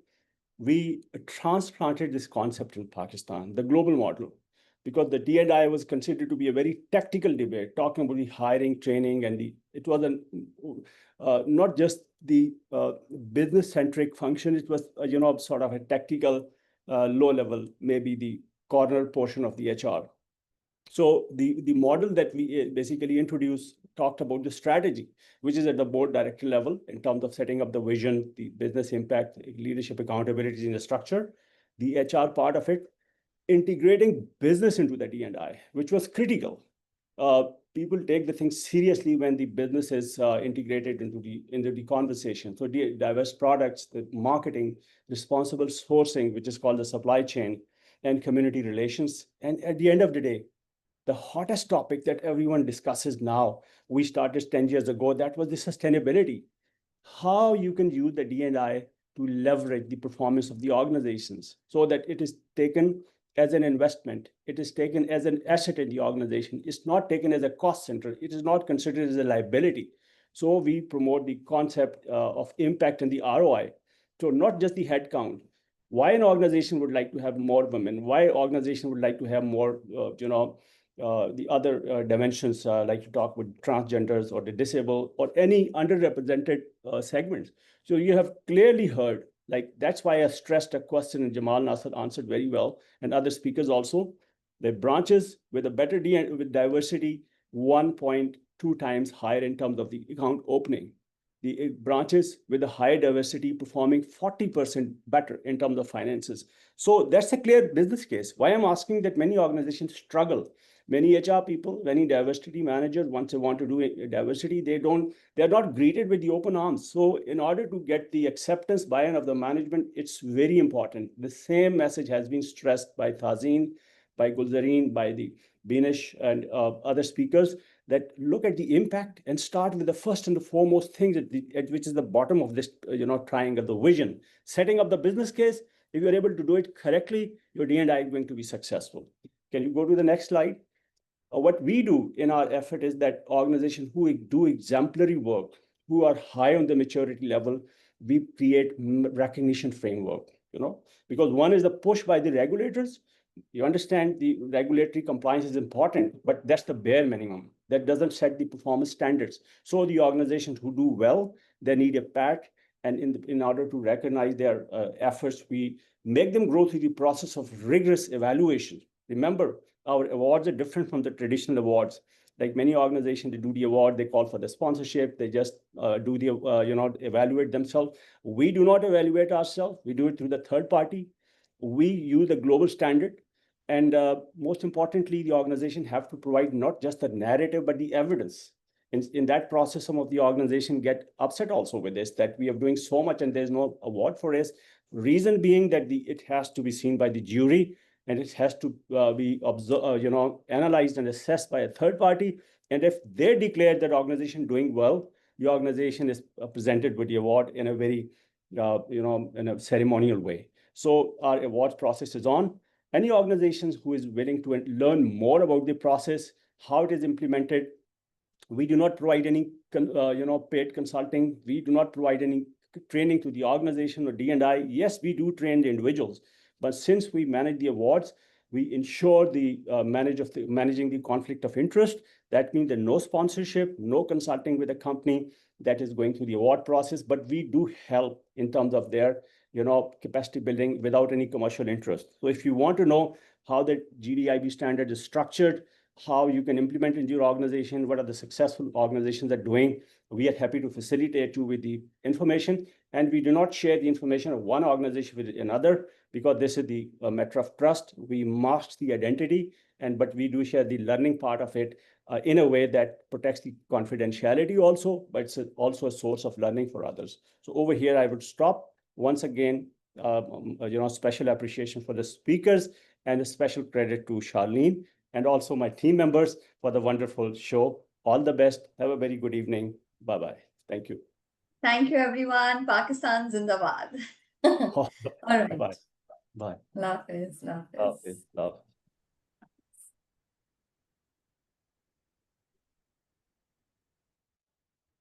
we transplanted this concept in Pakistan, the global model, because the D&I was considered to be a very tactical debate, talking about the hiring, training, and it was not just the business-centric function. It was, sort of a tactical, low level, maybe the corner portion of the HR. So the model that we basically introduced talked about the strategy, which is at the board director level in terms of setting up the vision, the business impact, leadership accountability in the structure, the HR part of it, integrating business into the D&I, which was critical. People take the thing seriously when the business is integrated into the conversation. So diverse products, the marketing, responsible sourcing, which is called the supply chain, and community relations. And at the end of the day, the hottest topic that everyone discusses now, we started 10 years ago, that was the sustainability. How you can use the D&I to leverage the performance of the organizations so that it is taken as an investment. It is taken as an asset in the organization. It's not taken as a cost center. It is not considered as a liability. So we promote the concept of impact and the ROI. So not just the headcount. Why an organization would like to have more women? Why organization would like to have more, the other dimensions, like you talk with transgenders or the disabled or any underrepresented segments. So you have clearly heard, like that's why I stressed a question and Jamal Nasser answered very well, and other speakers also. The branches with a better with diversity, 1 2 times higher in terms of the account opening. The branches with a higher diversity performing 40% better in terms of finances. So that's a clear business case. Why I'm asking that many organizations struggle. Many HR people, many diversity managers, once they want to do diversity, they're not greeted with the open arms. So in order to get the acceptance buy-in of the management, it's very important. The same message has been stressed by Thazeen, by Gulzareen, by the Binish and other speakers, that look at the impact and start with the first and the foremost thing, which is the bottom of this triangle, the vision. Setting up the business case, if you're able to do it correctly, your D&I is going to be successful. Can you go to the next slide? What we do in our effort is that organizations who do exemplary work, who are high on the maturity level, we create recognition framework, because one is the push by the regulators. You understand the regulatory compliance is important, but that's the bare minimum. That doesn't set the performance standards. So the organizations who do well, they need a pat. And in order to recognize their efforts, we make them go through the process of rigorous evaluation. Remember, our awards are different from the traditional awards. Like many organizations, they do the award, they call for the sponsorship, they just do the, evaluate themselves. We do not evaluate ourselves. We do it through the third party. We use a global standard. And most importantly, the organization have to provide not just the narrative, but the evidence. In that process, some of the organization get upset also with this, that we are doing so much and there's no award for this. Reason being that it has to be seen by the jury, and it has to be analyzed and assessed by a third party. And if they declare that organization doing well, the organization is presented with the award in a very, in a ceremonial way. So our awards process is on. Any organizations who is willing to learn more about the process, how it is implemented, we do not provide any, paid consulting. We do not provide any training to the organization or D&I. Yes, we do train the individuals, but since we manage the awards, we ensure the managing the conflict of interest. That means that no sponsorship, no consulting with a company that is going through the award process, but we do help in terms of their capacity building without any commercial interest. So if you want to know how the GDIB standard is structured, how you can implement in your organization, what are the successful organizations are doing, we are happy to facilitate you with the information. And we do not share the information of one organization with another, because this is the matter of trust. We mask the identity, but we do share the learning part of it in a way that protects the confidentiality also, but it's also a source of learning for others. So over here, I would stop. Once again, special appreciation for the speakers, and a special credit to Charlene and also my team members for the wonderful show. All the best. Have a very good evening. Bye-bye. Thank you. Thank you, everyone. Pakistan Zindabad. All right. Bye. Bye. Love is. Love.